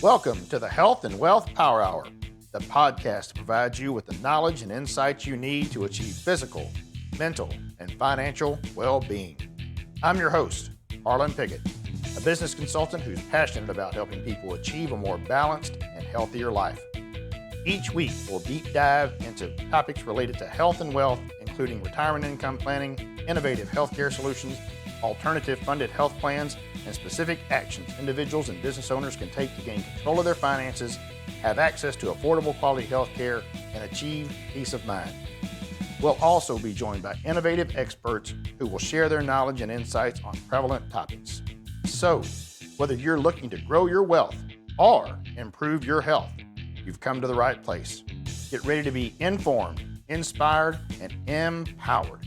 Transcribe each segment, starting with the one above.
Welcome to the Health and Wealth Power Hour, the podcast that provides you with the knowledge and insights you need to achieve physical, mental, and financial well-being. I'm your host, Harlon Pickett, a business consultant who's passionate about helping people achieve a more balanced and healthier life. Each week, we'll deep dive into topics related to health and wealth, including retirement income planning, innovative healthcare solutions, alternative funded health plans, and specific actions individuals and business owners can take to gain control of their finances, have access to affordable quality health care, and achieve peace of mind. We'll also be joined by innovative experts who will share their knowledge and insights on prevalent topics. So, whether you're looking to grow your wealth or improve your health, you've come to the right place. Get ready to be informed, inspired, and empowered.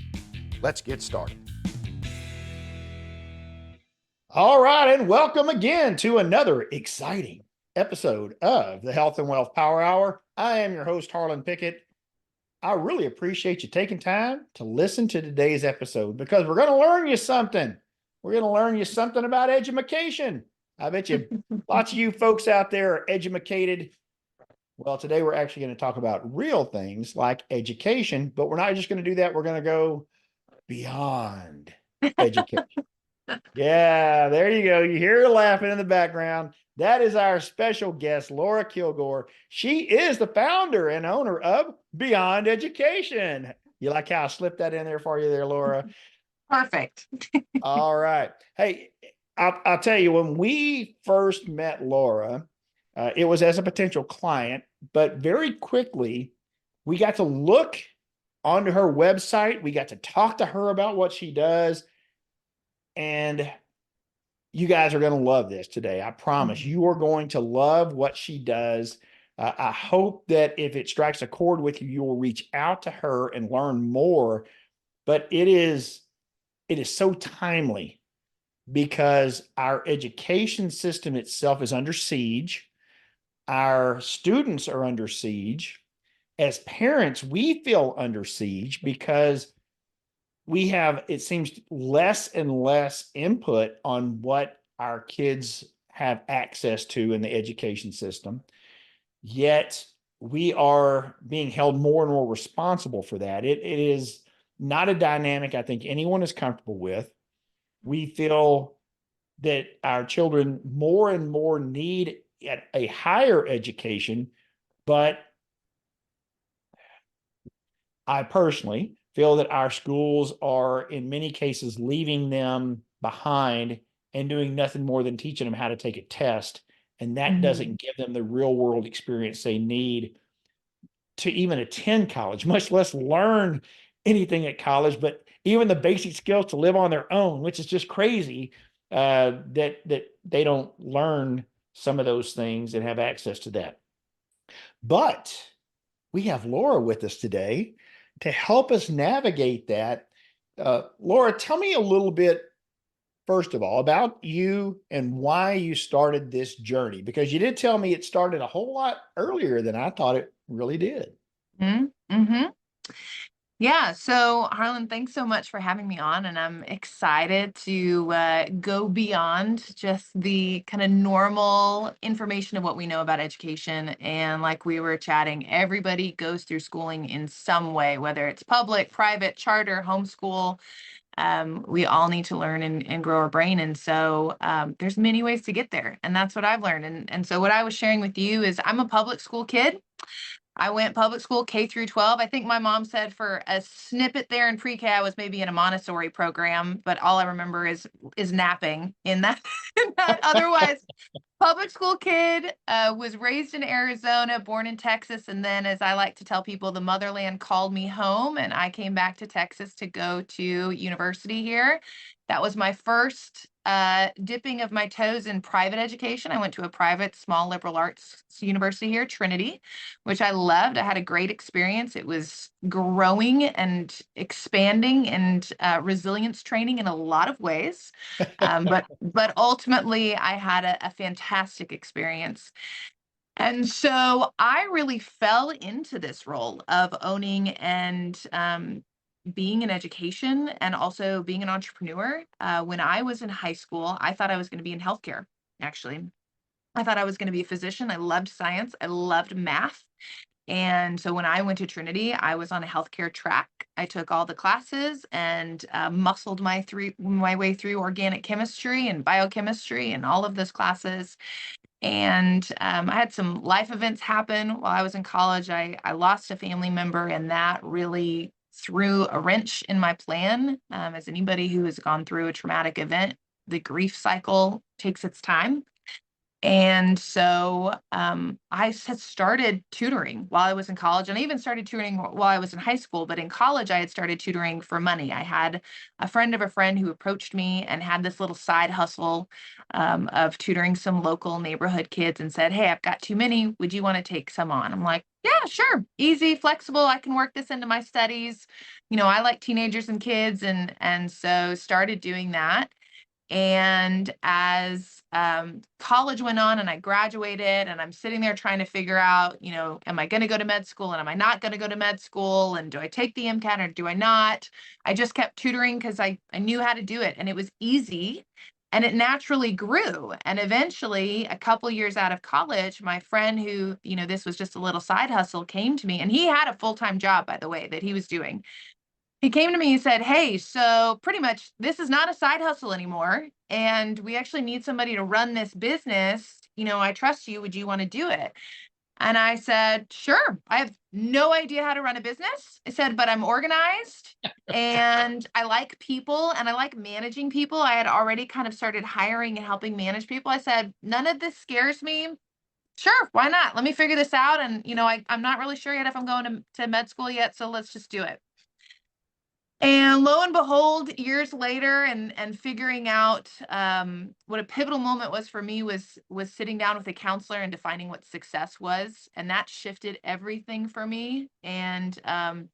Let's get started. All right, and welcome again to another exciting episode of the Health and Wealth Power Hour. I am your host, Harlon Pickett. I really appreciate you taking time to listen to today's episode because we're going to learn you something. We're going to learn you something about education. I bet you lots of you folks out there are educated. Well, today we're actually going to talk about real things like education, but we're not just going to do that. We're going to go beyond education. Yeah, there you go. You hear her laughing in the background. That is our special guest, Lara Kilgore. She is the founder and owner of Beyond Education. You like how I slipped that in there for you there, Lara? Perfect. All right. Hey, I'll tell you, when we first met Lara, it was as a potential client, but very quickly we got to look onto her website. We got to talk to her about what she does. And you guys are going to love this today. I promise you are going to love what she does. I hope that if it strikes a chord with you, you will reach out to her and learn more. But it is so timely because our education system itself is under siege. Our students are under siege. As parents, we feel under siege because we have, it seems, less and less input on what our kids have access to in the education system. Yet we are being held more and more responsible for that. It is not a dynamic I think anyone is comfortable with. We feel that our children more and more need a higher education, but I personally feel that our schools are in many cases leaving them behind and doing nothing more than teaching them how to take a test. And that doesn't give them the real world experience they need to even attend college, much less learn anything at college, but even the basic skills to live on their own, which is just crazy that they don't learn some of those things and have access to that. But we have Lara with us today to help us navigate that. Lara, tell me a little bit, first of all, about you and why you started this journey, because you did tell me it started a whole lot earlier than I thought it really did. Mm-hmm. Yeah. So, Harlan, thanks so much for having me on. And I'm excited to go beyond just the kind of normal information of what we know about education. And like we were chatting, everybody goes through schooling in some way, whether it's public, private, charter, homeschool. We all need to learn and grow our brain. And so there's many ways to get there. And that's what I've learned. And so what I was sharing with you is I'm a public school kid. I went public school K through 12. I think my mom said for a snippet there in pre-K, I was maybe in a Montessori program, but all I remember is napping in that. Otherwise, public school kid, was raised in Arizona, born in Texas. And then, as I like to tell people, the motherland called me home and I came back to Texas to go to university here. That was my first dipping of my toes in private education. I went to a private small liberal arts university here, Trinity, which I loved. I had a great experience. It was growing and expanding and resilience training in a lot of ways. But ultimately, I had a fantastic experience. And so I really fell into this role of owning and being in education and also being an entrepreneur. When I was in high school, I thought I was going to be in healthcare, actually. I thought I was going to be a physician. I loved science. I loved math. And so when I went to Trinity, I was on a healthcare track. I took all the classes and muscled my way through organic chemistry and biochemistry and all of those classes. And I had some life events happen while I was in college. I lost a family member, and that really threw a wrench in my plan. As anybody who has gone through a traumatic event, the grief cycle takes its time. And so I had started tutoring while I was in college, and I even started tutoring while I was in high school. But in college, I had started tutoring for money. I had a friend of a friend who approached me and had this little side hustle of tutoring some local neighborhood kids and said, "Hey, I've got too many. Would you want to take some on?" I'm like, "Yeah, sure. Easy, flexible. I can work this into my studies. I like teenagers and kids." And so started doing that. And as college went on and I graduated, and I'm sitting there trying to figure out, am I going to go to med school and am I not going to go to med school? And do I take the MCAT or do I not? I just kept tutoring because I knew how to do it, and it was easy and it naturally grew. And eventually, a couple years out of college, my friend who, this was just a little side hustle, came to me, and he had a full-time job, by the way, that he was doing. He came to me and said, "Hey, so pretty much this is not a side hustle anymore. And we actually need somebody to run this business. I trust you. Would you want to do it?" And I said, "Sure. I have no idea how to run a business." I said, "But I'm organized and I like people and I like managing people." I had already kind of started hiring and helping manage people. I said, "None of this scares me. Sure. Why not? Let me figure this out. And, I'm not really sure yet if I'm going to med school yet. So let's just do it." And lo and behold, years later, and figuring out what a pivotal moment was for me was sitting down with a counselor and defining what success was, and that shifted everything for me. And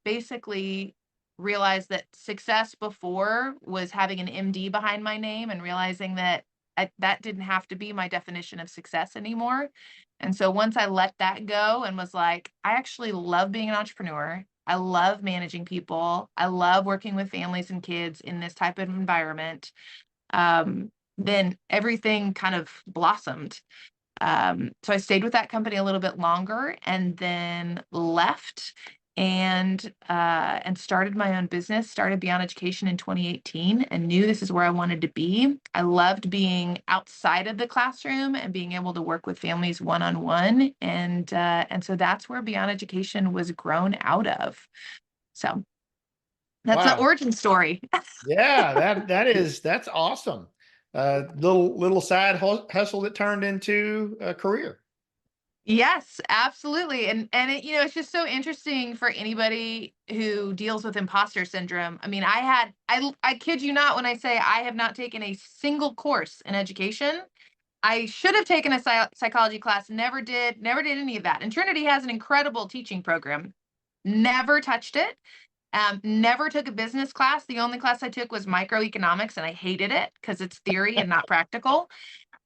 basically realized that success before was having an MD behind my name, and realizing that that didn't have to be my definition of success anymore. And so once I let that go and was like, I actually love being an entrepreneur. I love managing people. I love working with families and kids in this type of environment. Then everything kind of blossomed. So I stayed with that company a little bit longer, and then left and started my own business, started Beyond Education in 2018, and knew this is where I wanted to be. I loved being outside of the classroom and being able to work with families one-on-one. And so that's where Beyond Education was grown out of. So that's the Wow. origin story. Yeah, that's awesome. Little side hustle that turned into a career. Yes, absolutely. And it's just so interesting for anybody who deals with imposter syndrome. I mean, I kid you not when I say I have not taken a single course in education. I should have taken a psychology class, never did any of that. And Trinity has an incredible teaching program. Never touched it. Never took a business class. The only class I took was microeconomics, and I hated it because it's theory and not practical.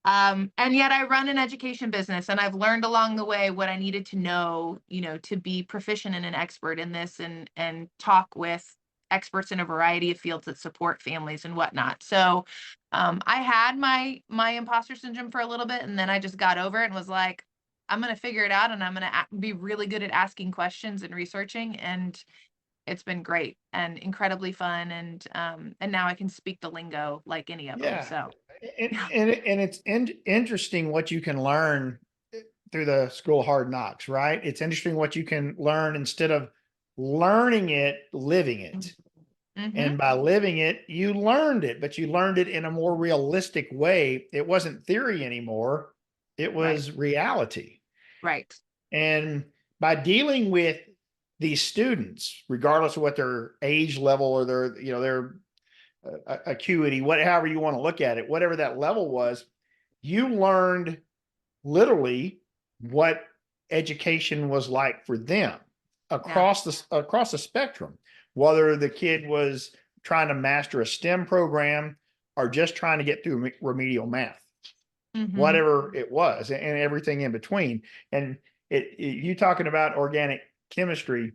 And yet I run an education business, and I've learned along the way what I needed to know, to be proficient and an expert in this, and talk with experts in a variety of fields that support families and whatnot. So I had my imposter syndrome for a little bit, and then I just got over it and was like, I'm going to figure it out, and I'm going to be really good at asking questions and researching. And it's been great and incredibly fun. And now I can speak the lingo like any of them. Yeah. So And it's interesting what you can learn through the school of hard knocks, right? It's interesting what you can learn instead of learning it, living it. mm-hmm. And by living it, you learned it, but you learned it in a more realistic way. It wasn't theory anymore, it Right. was reality. Right. And by dealing with these students, regardless of what their age level or their acuity, whatever you want to look at it, whatever that level was, you learned literally what education was like for them Yeah. across the spectrum, whether the kid was trying to master a STEM program or just trying to get through remedial math, Mm-hmm. whatever it was, and everything in between. And you talking about organic chemistry,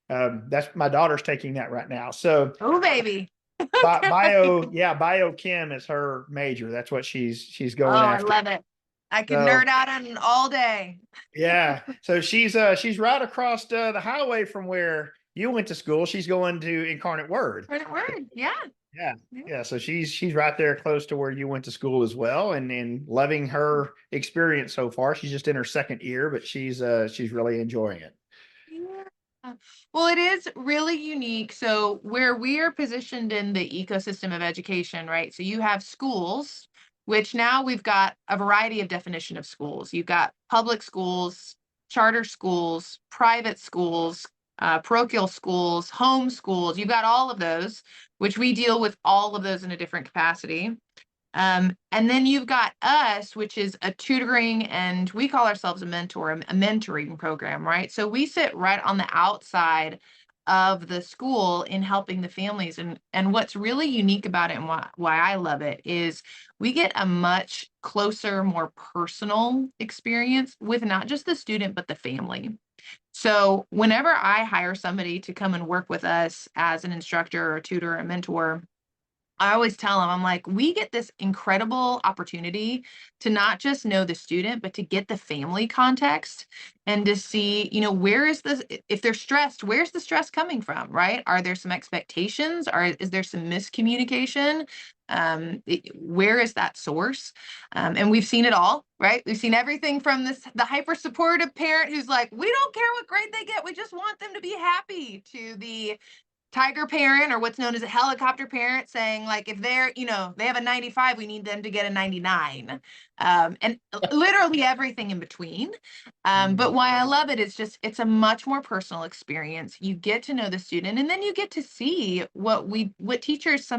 that's my daughter's taking that right now. So Oh, baby. Okay. biochem is her major. That's what she's Oh, going I after. love it. I could So nerd out on it all day. yeah, so she's right across the highway from where you went to school. She's going to Incarnate Word. Credit word. Yeah. Yeah. Yeah. Yeah. So she's right there close to where you went to school as well, and loving her experience so far. She's just in her second year, but she's really enjoying it. Yeah. Well, it is really unique. So, where we are positioned in the ecosystem of education, right? So, you have schools, which now we've got a variety of definition of schools. You've got public schools, charter schools, private schools, parochial schools, home schools. You've got all of those, which we deal with all of those in a different capacity. And then you've got us, which is a tutoring, and we call ourselves a mentor, a mentoring program, right? So we sit right on the outside of the school in helping the families. And what's really unique about it and why I love it is we get a much closer, more personal experience with not just the student, but the family. So whenever I hire somebody to come and work with us as an instructor or a tutor or a mentor, I always tell them, I'm like, we get this incredible opportunity to not just know the student, but to get the family context and to see, where is this, if they're stressed, where's the stress coming from, right? Are there some expectations? Is there some miscommunication? Where is that source? And we've seen it all, right? We've seen everything from the hyper supportive parent who's like, we don't care what grade they get. We just want them to be happy, to the tiger parent, or what's known as a helicopter parent, saying like, if they're, they have a 95, we need them to get a 99. And literally everything in between. But Mm. why I love it is just, it's a much more personal experience. You get to know the student, and then you get to see what teachers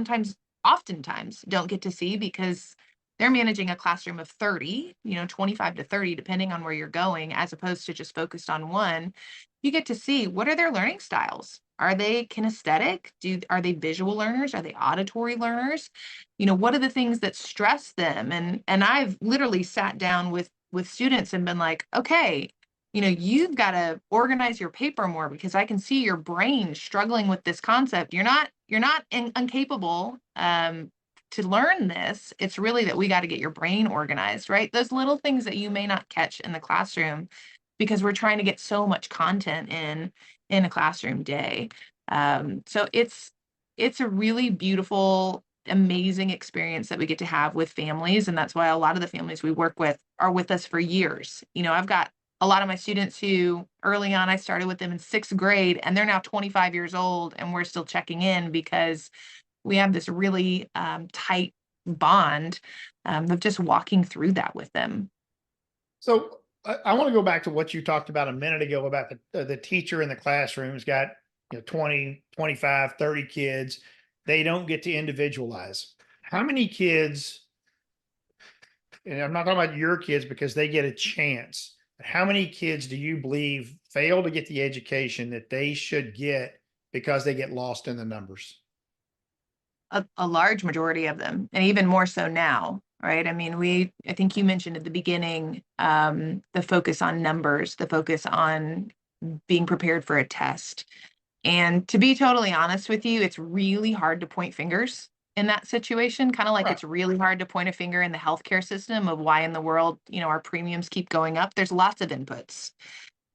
oftentimes don't get to see, because they're managing a classroom of 30, 25 to 30, depending on where you're going, as opposed to just focused on one. You get to see, what are their learning styles? Are they kinesthetic? Are they visual learners? Are they auditory learners? What are the things that stress them? And I've literally sat down with students and been like, okay, you've got to organize your paper more, because I can see your brain struggling with this concept. You're not incapable to learn this. It's really that we got to get your brain organized, right? Those little things that you may not catch in the classroom, because we're trying to get so much content in a classroom day. So it's a really beautiful, amazing experience that we get to have with families. And that's why a lot of the families we work with are with us for years. I've got a lot of my students who early on, I started with them in sixth grade, and they're now 25 years old, and we're still checking in because we have this really tight bond of just walking through that with them. So I want to go back to what you talked about a minute ago about the teacher in the classroom's got 20, 25, 30 kids. They don't get to individualize. How many kids, and I'm not talking about your kids because they get a chance, but how many kids do you believe fail to get the education that they should get because they get lost in the numbers? A large majority of them, and even more so now, right? I mean, I think you mentioned at the beginning, the focus on numbers, the focus on being prepared for a test. And to be totally honest with you, it's really hard to point fingers in that situation, kind of like Right. it's really hard to point a finger in the healthcare system of why in the world, our premiums keep going up. There's lots of inputs.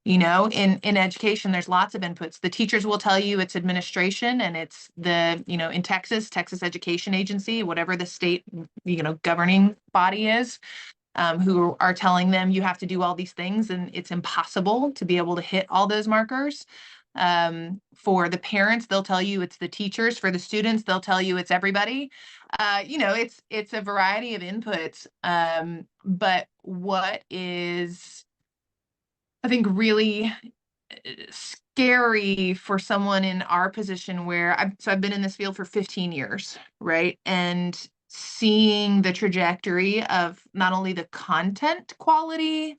In education, there's lots of inputs. The teachers will tell you it's administration, and it's in Texas Education Agency, whatever the state, governing body is, who are telling them you have to do all these things, and it's impossible to be able to hit all those markers. For the parents, they'll tell you it's the teachers. For the students, they'll tell you it's everybody. It's a variety of inputs. But what is, I think, really scary for someone in our position, where I've been in this field for 15 years, right? And seeing the trajectory of not only the content quality,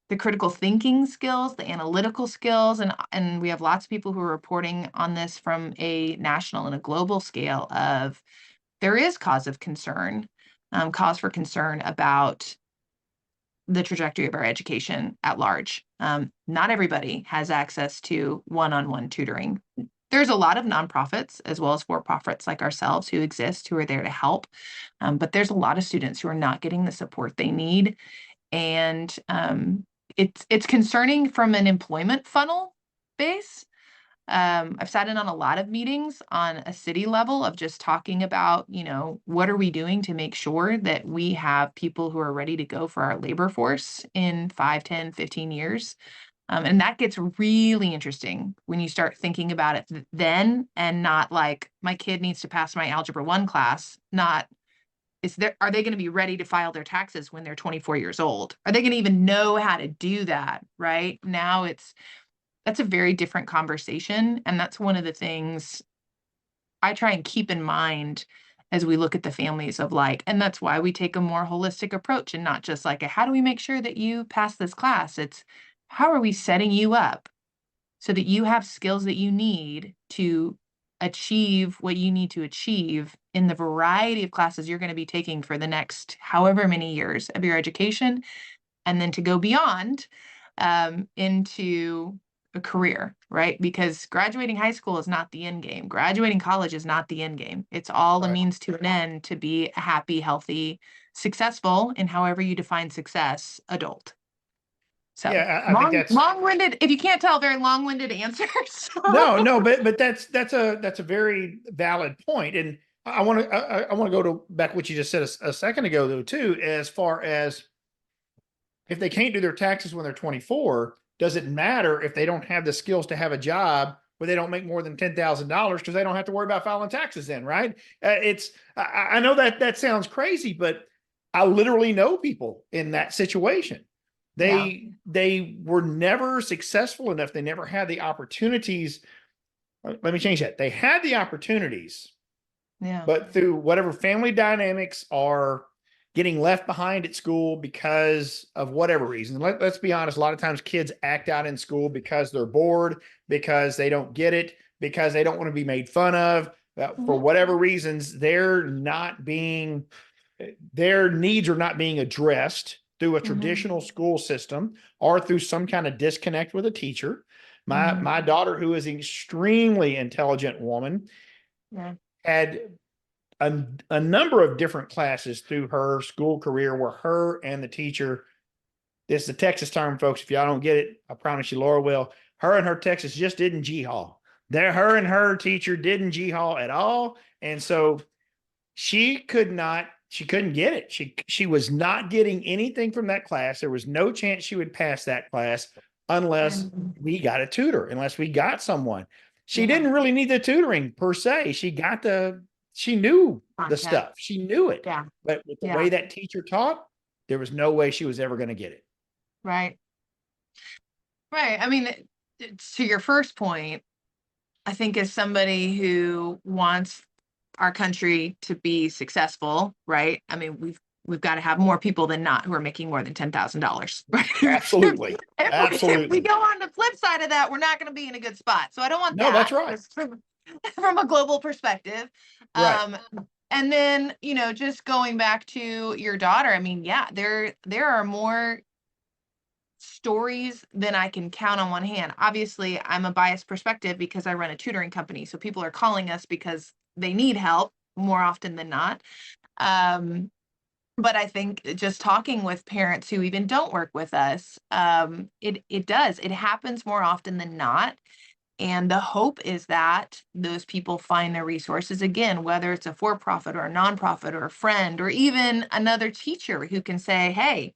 the critical thinking skills, the analytical skills, and we have lots of people who are reporting on this from a national and a global scale of, there is cause for concern about the trajectory of our education at large. Not everybody has access to one-on-one tutoring. There's a lot of nonprofits as well as for-profits like ourselves who exist, who are there to help. But there's a lot of students who are not getting the support they need. And it's concerning from an employment funnel base. I've sat in on a lot of meetings on a city level of just talking about, what are we doing to make sure that we have people who are ready to go for our labor force in 5, 10, 15 years. And that gets really interesting when you start thinking about it then, and not like my kid needs to pass my Algebra 1 class, not are they going to be ready to file their taxes when they're 24 years old? Are they going to even know how to do that? Right now, that's a very different conversation. And that's one of the things I try and keep in mind as we look at the families of and that's why we take a more holistic approach and not just how do we make sure that you pass this class? It's how are we setting you up so that you have skills that you need to achieve what you need to achieve in the variety of classes you're going to be taking for the next however many years of your education, and then to go beyond into a career, right? Because graduating high school is not the end game. Graduating college is not the end game. It's all a Right. means to an end to be a happy, healthy, successful, in however you define success, adult. So Yeah, I think that's long-winded, if you can't tell, very long-winded answers. no, but that's a very valid point, and I want to go to back what you just said a second ago though too, as far as if they can't do their taxes when they're 24, does it matter if they don't have the skills to have a job where they don't make more than $10,000 because they don't have to worry about filing taxes then, right? I know that sounds crazy, but I literally know people in that situation. Yeah. They were never successful enough. They never had the opportunities. Let me change that. They had the opportunities, Yeah. but through whatever family dynamics are getting left behind at school because of whatever reason. Let's be honest, a lot of times kids act out in school because they're bored, because they don't get it, because they don't want to be made fun of. For whatever reasons, their needs are not being addressed through a traditional school system or through some kind of disconnect with a teacher. My daughter, who is an extremely intelligent woman, Yeah. had a number of different classes through her school career where her and the teacher, this is a Texas term, folks. If y'all don't get it, I promise you, Laura will. Her and her Texas just didn't G-haul. Her and her teacher didn't G-haul at all. And so she couldn't get it. She was not getting anything from that class. There was no chance she would pass that class unless we got a tutor, unless we got someone. She didn't really need the tutoring per se. She knew the stuff. She knew it. Yeah. But with the Yeah. way that teacher taught, there was no way she was ever going to get it. Right. Right. I mean, to your first point, I think as somebody who wants our country to be successful, right? I mean, we've got to have more people than not who are making more than $10,000, right? Absolutely. If we Absolutely. go on the flip side of that, we're not going to be in a good spot. So I don't want No, that that's right. just from a global perspective. Right. And then, just going back to your daughter, I mean, yeah, there are more stories than I can count on one hand. Obviously, I'm a biased perspective because I run a tutoring company. So people are calling us because they need help more often than not. But I think just talking with parents who even don't work with us, it happens more often than not. And the hope is that those people find their resources again, whether it's a for-profit or a nonprofit or a friend or even another teacher who can say, hey,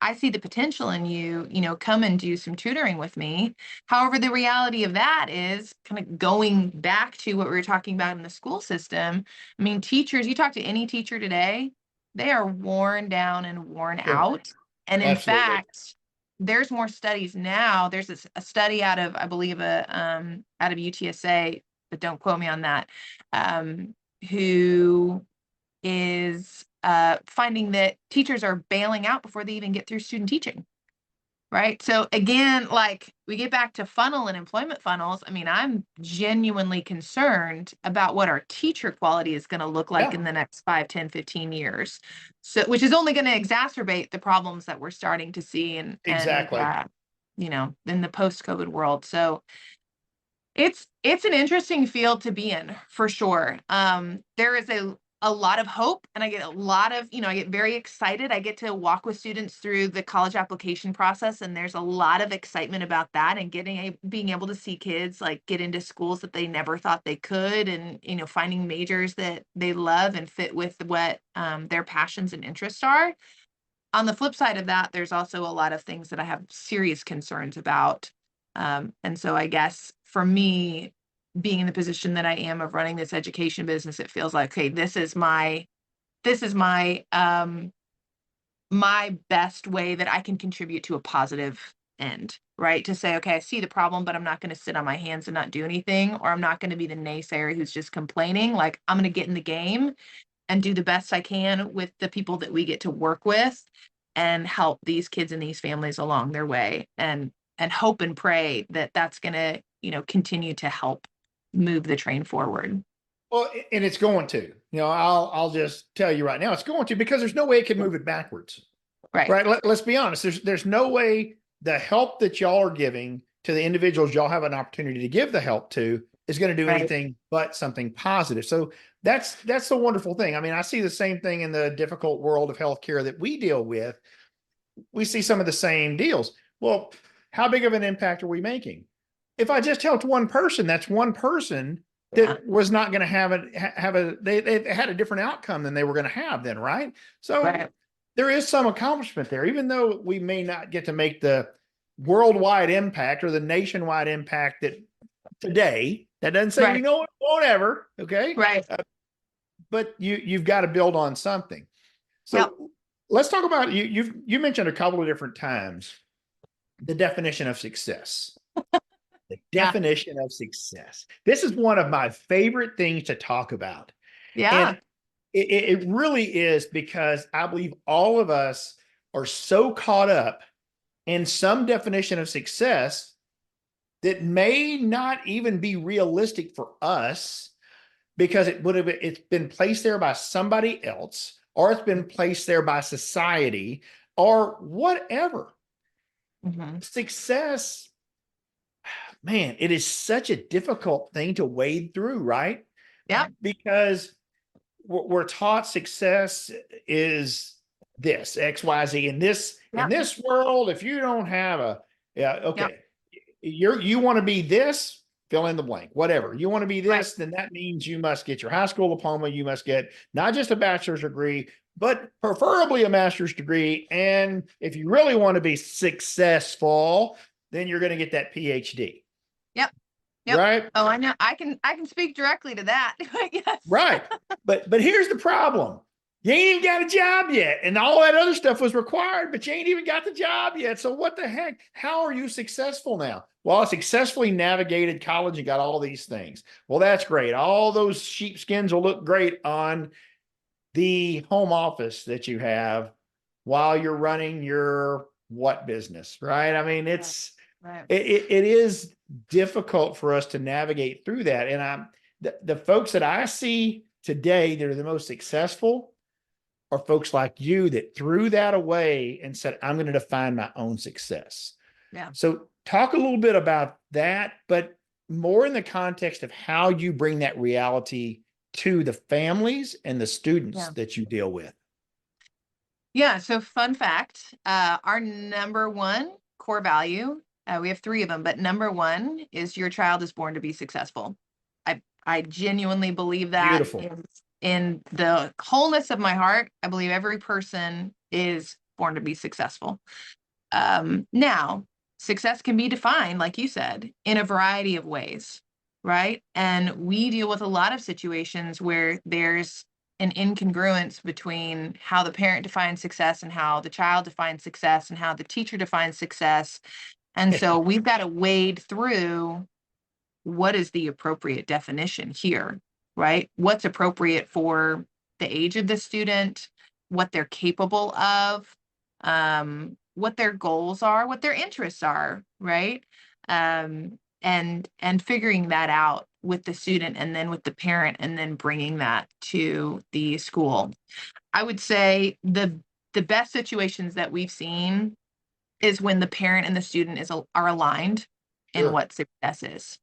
I see the potential in you, come and do some tutoring with me. However, the reality of that is kind of going back to what we were talking about in the school system. I mean, teachers, you talk to any teacher today, they are worn down and worn Sure. out. And in Absolutely. fact, there's more studies now. There's a study out of, I believe, out of UTSA, but don't quote me on that, who is finding that teachers are bailing out before they even get through student teaching. Right. So again, we get back to funnel and employment funnels. I mean, I'm genuinely concerned about what our teacher quality is going to look like Yeah. in the next 5, 10, 15 years. So, which is only going to exacerbate the problems that we're starting to see Exactly. in the post-COVID world. So it's an interesting field to be in for sure. There is a a lot of hope, and I get a lot of, I get very excited. I get to walk with students through the college application process, and there's a lot of excitement about that, and being able to see kids like get into schools that they never thought they could, and finding majors that they love and fit with what their passions and interests are. On the flip side of that, there's also a lot of things that I have serious concerns about. And so I guess for me, being in the position that I am of running this education business, it feels like, okay, this is my my best way that I can contribute to a positive end, right? To say, okay, I see the problem, but I'm not going to sit on my hands and not do anything, or I'm not going to be the naysayer who's just complaining. Like, I'm going to get in the game and do the best I can with the people that we get to work with, and help these kids and these families along their way, and hope and pray that that's going to, continue to help move the train forward. Well, and it's going to, I'll just tell you right now, it's going to, because there's no way it can move it backwards, Right. right? Let's be honest. There's no way the help that y'all are giving to the individuals y'all have an opportunity to give the help to is going to do Right. anything but something positive. So that's the wonderful thing. I mean, I see the same thing in the difficult world of healthcare that we deal with. We see some of the same deals. Well, how big of an impact are we making? If I just helped one person, that's one person that was not going to they had a different outcome than they were going to have then, right? So Right. there is some accomplishment there, even though we may not get to make the worldwide impact or the nationwide impact that today. That doesn't say we Right. know it won't ever, okay? Right. But you've got to build on something. Yep. So let's talk about you mentioned a couple of different times the definition of success. The Yeah. definition of success. This is one of my favorite things to talk about. Yeah. And it really is, because I believe all of us are so caught up in some definition of success that may not even be realistic for us, because it's been placed there by somebody else, or it's been placed there by society, or whatever. Mm-hmm. Success, man, it is such a difficult thing to wade through, right? Yep. Because we're taught success is this XYZ in this Yep. in this world. If you don't have Yep. okay, you want to be this, fill in the blank, whatever you want to be Right. this, then that means you must get your high school diploma. You must get not just a bachelor's degree, but preferably a master's degree. And if you really want to be successful, then you're going to get that PhD. Yep. Yep. Right. Oh, I know. I can speak directly to that. Yes. Right. But here's the problem. You ain't even got a job yet. And all that other stuff was required, but you ain't even got the job yet. So what the heck? How are you successful now? Well, I successfully navigated college and got all these things. Well, that's great. All those sheepskins will look great on the home office that you have while you're running your what business, right? I mean, Right. it is difficult for us to navigate through that. And the folks that I see today that are the most successful are folks like you that threw that away and said, I'm going to define my own success. Yeah. So talk a little bit about that, but more in the context of how you bring that reality to the families and the students that you deal with. Yeah. So fun fact, our number one core value, we have three of them, but number one is your child is born to be successful. I genuinely believe that. Beautiful. In the wholeness of my heart, I believe every person is born to be successful. Now, success can be defined, like you said, in a variety of ways, right? And we deal with a lot of situations where there's an incongruence between how the parent defines success and how the child defines success and how the teacher defines success. And so we've got to wade through what is the appropriate definition here, right? What's appropriate for the age of the student, what they're capable of, what their goals are, what their interests are, right? And figuring that out with the student and then with the parent and then bringing that to the school. I would say the best situations that we've seen is when the parent and the student are aligned in Sure. what success is.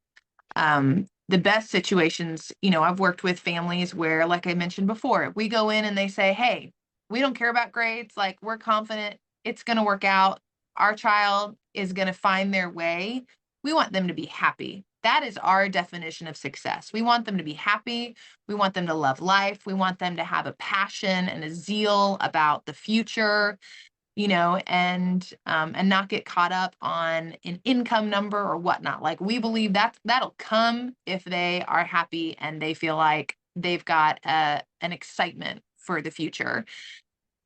the best situations, I've worked with families where, like I mentioned before, we go in and they say, hey, we don't care about grades. Like, we're confident it's going to work out. Our child is going to find their way. We want them to be happy. That is our definition of success. We want them to be happy. We want them to love life. We want them to have a passion and a zeal about the future, and not get caught up on an income number or whatnot. Like, we believe that'll come if they are happy and they feel like they've got an excitement for the future.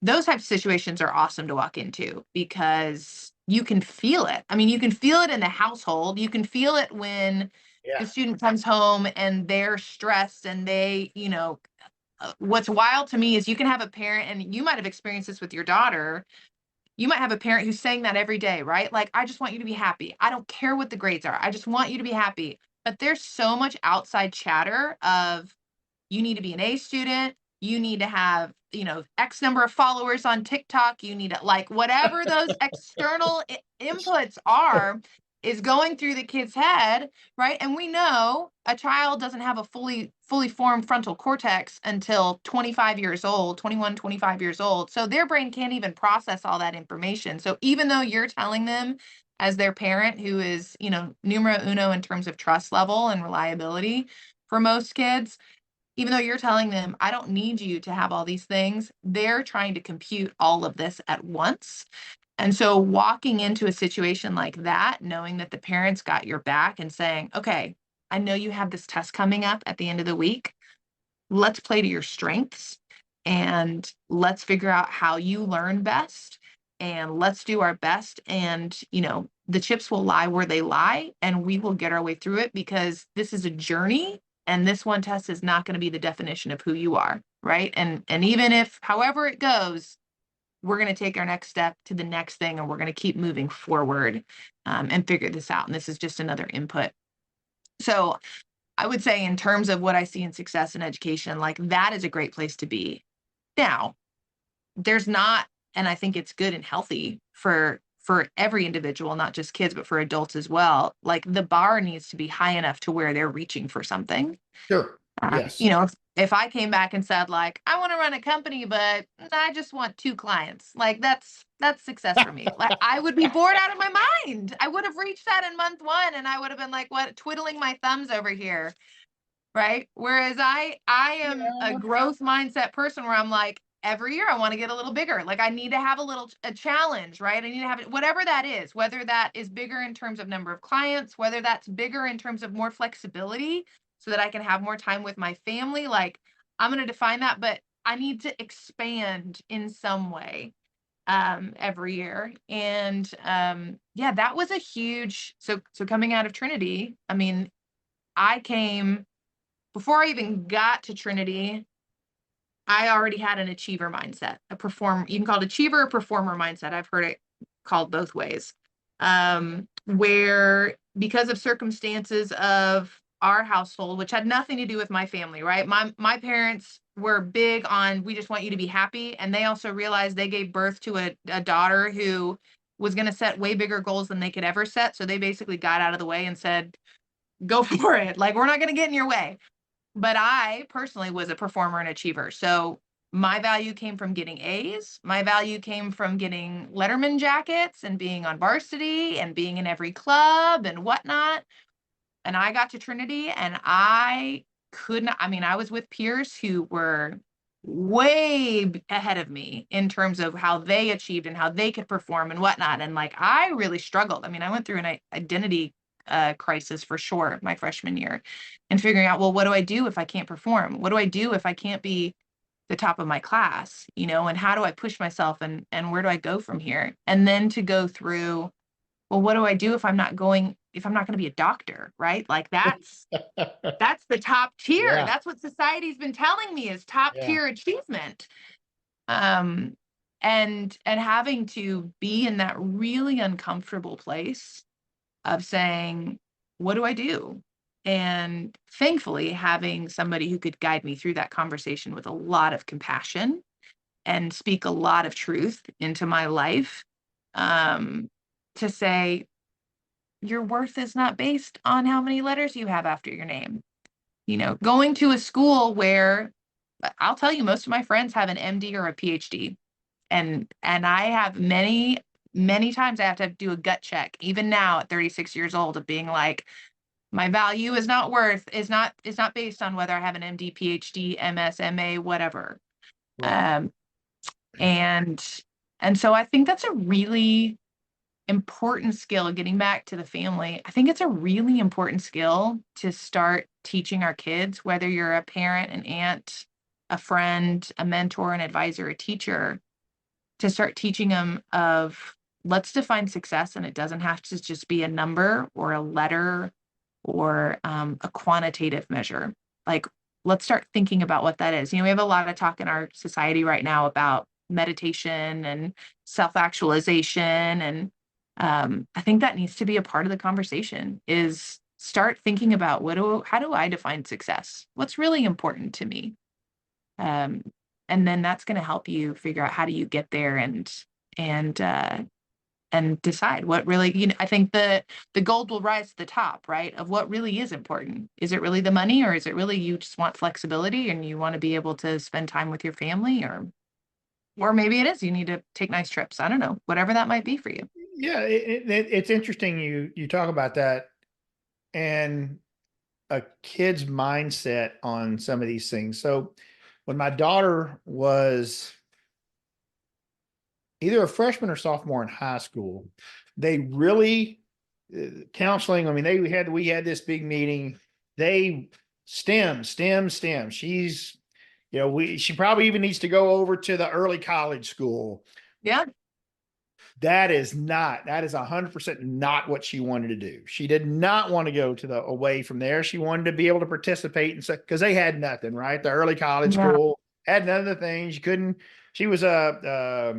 Those types of situations are awesome to walk into because you can feel it. I mean, you can feel it in the household. You can feel it when Yeah. the student comes home and they're stressed and what's wild to me is you can have a parent, and you might have experienced this with your daughter. You might have a parent who's saying that every day, right? Like, I just want you to be happy. I don't care what the grades are. I just want you to be happy. But there's so much outside chatter of, you need to be an A student. You need to have, X number of followers on TikTok. You need to, like, whatever those external inputs are is going through the kid's head, right? And we know a child doesn't have a fully formed frontal cortex until 25 years old, 21, 25 years old. So their brain can't even process all that information. So even though you're telling them, as their parent who is, numero uno in terms of trust level and reliability for most kids, even though you're telling them, I don't need you to have all these things, they're trying to compute all of this at once. And so walking into a situation like that, knowing that the parents got your back and saying, okay, I know you have this test coming up at the end of the week. Let's play to your strengths and let's figure out how you learn best, and let's do our best. And, the chips will lie where they lie, and we will get our way through it, because this is a journey, and this one test is not going to be the definition of who you are. Right. And even if, however it goes, we're going to take our next step to the next thing, and we're going to keep moving forward, and figure this out. And this is just another input. So I would say, in terms of what I see in success in education, like, that is a great place to be. Now, there's not, and I think it's good and healthy for every individual, not just kids, but for adults as well. Like, the bar needs to be high enough to where they're reaching for something. Sure. Yes. If I came back and said, like, I want to run a company, but I just want 2 clients, like, that's success for me. Like, I would be bored out of my mind. I would have reached that in month 1, and I would have been like, what, twiddling my thumbs over here. Right. Whereas I am a Yeah. growth mindset person, where I'm like, every year I want to get a little bigger. Like, I need to have a challenge, right? I need to have it, whatever that is, whether that is bigger in terms of number of clients, whether that's bigger in terms of more flexibility so that I can have more time with my family. Like, I'm going to define that, but I need to expand in some way every year. And yeah, that was a huge, so coming out of Trinity, I mean, I came, before I even got to Trinity, I already had an achiever mindset, you can call it achiever or performer mindset. I've heard it called both ways. Where, because of circumstances of our household, which had nothing to do with my family, right? My parents were big on, we just want you to be happy. And they also realized they gave birth to a daughter who was going to set way bigger goals than they could ever set. So they basically got out of the way and said, go for it. Like, we're not going to get in your way. But I personally was a performer and achiever. So my value came from getting A's. My value came from getting Letterman jackets and being on varsity and being in every club and whatnot. And I got to Trinity, and I couldn't, I mean, I was with peers who were way ahead of me in terms of how they achieved and how they could perform and whatnot. And, like, I really struggled. I mean, I went through an identity crisis for sure my freshman year, and figuring out, well, what do I do if I can't perform? What do I do if I can't be the top of my class? And how do I push myself, and where do I go from here? And then to go through, well, what do I do if I'm not going to be a doctor, right? Like, that's the top tier. Yeah. That's what society's been telling me is top Yeah. tier achievement. Um, and having to be in that really uncomfortable place of saying, what do I do? And thankfully, having somebody who could guide me through that conversation with a lot of compassion and speak a lot of truth into my life, to say, your worth is not based on how many letters you have after your name. Going to a school where I'll tell you, most of my friends have an MD or a PhD. And I have many times I have to do a gut check, even now at 36 years old, of being like, my value is not based on whether I have an MD, PhD, MS, MA, whatever. Right. Um, and and so I think that's a really important skill. Getting back to the family, I think it's a really important skill to start teaching our kids, whether you're a parent, an aunt, a friend, a mentor, an advisor, a teacher, to start teaching them of, let's define success, and it doesn't have to just be a number or a letter or a quantitative measure. Like, let's start thinking about what that is. We have a lot of talk in our society right now about meditation and self-actualization. And I think that needs to be a part of the conversation, is start thinking about how do I define success? What's really important to me? Um, and then that's going to help you figure out how do you get there, and and decide what really, I think the gold will rise to the top, right? Of what really is important. Is it really the money, or is it really you just want flexibility and you want to be able to spend time with your family, or maybe it is you need to take nice trips. I don't know, whatever that might be for you. Yeah, it's interesting you talk about that and a kid's mindset on some of these things. So when my daughter was either a freshman or sophomore in high school, they really counseling. I mean, we had this big meeting. They STEM. She's she probably even needs to go over to the early college school. Yeah. That is 100% not what she wanted to do. She did not want to go to the away from there. She wanted to be able to participate and because they had nothing, right? The early college Yeah. school had none of the things. She was a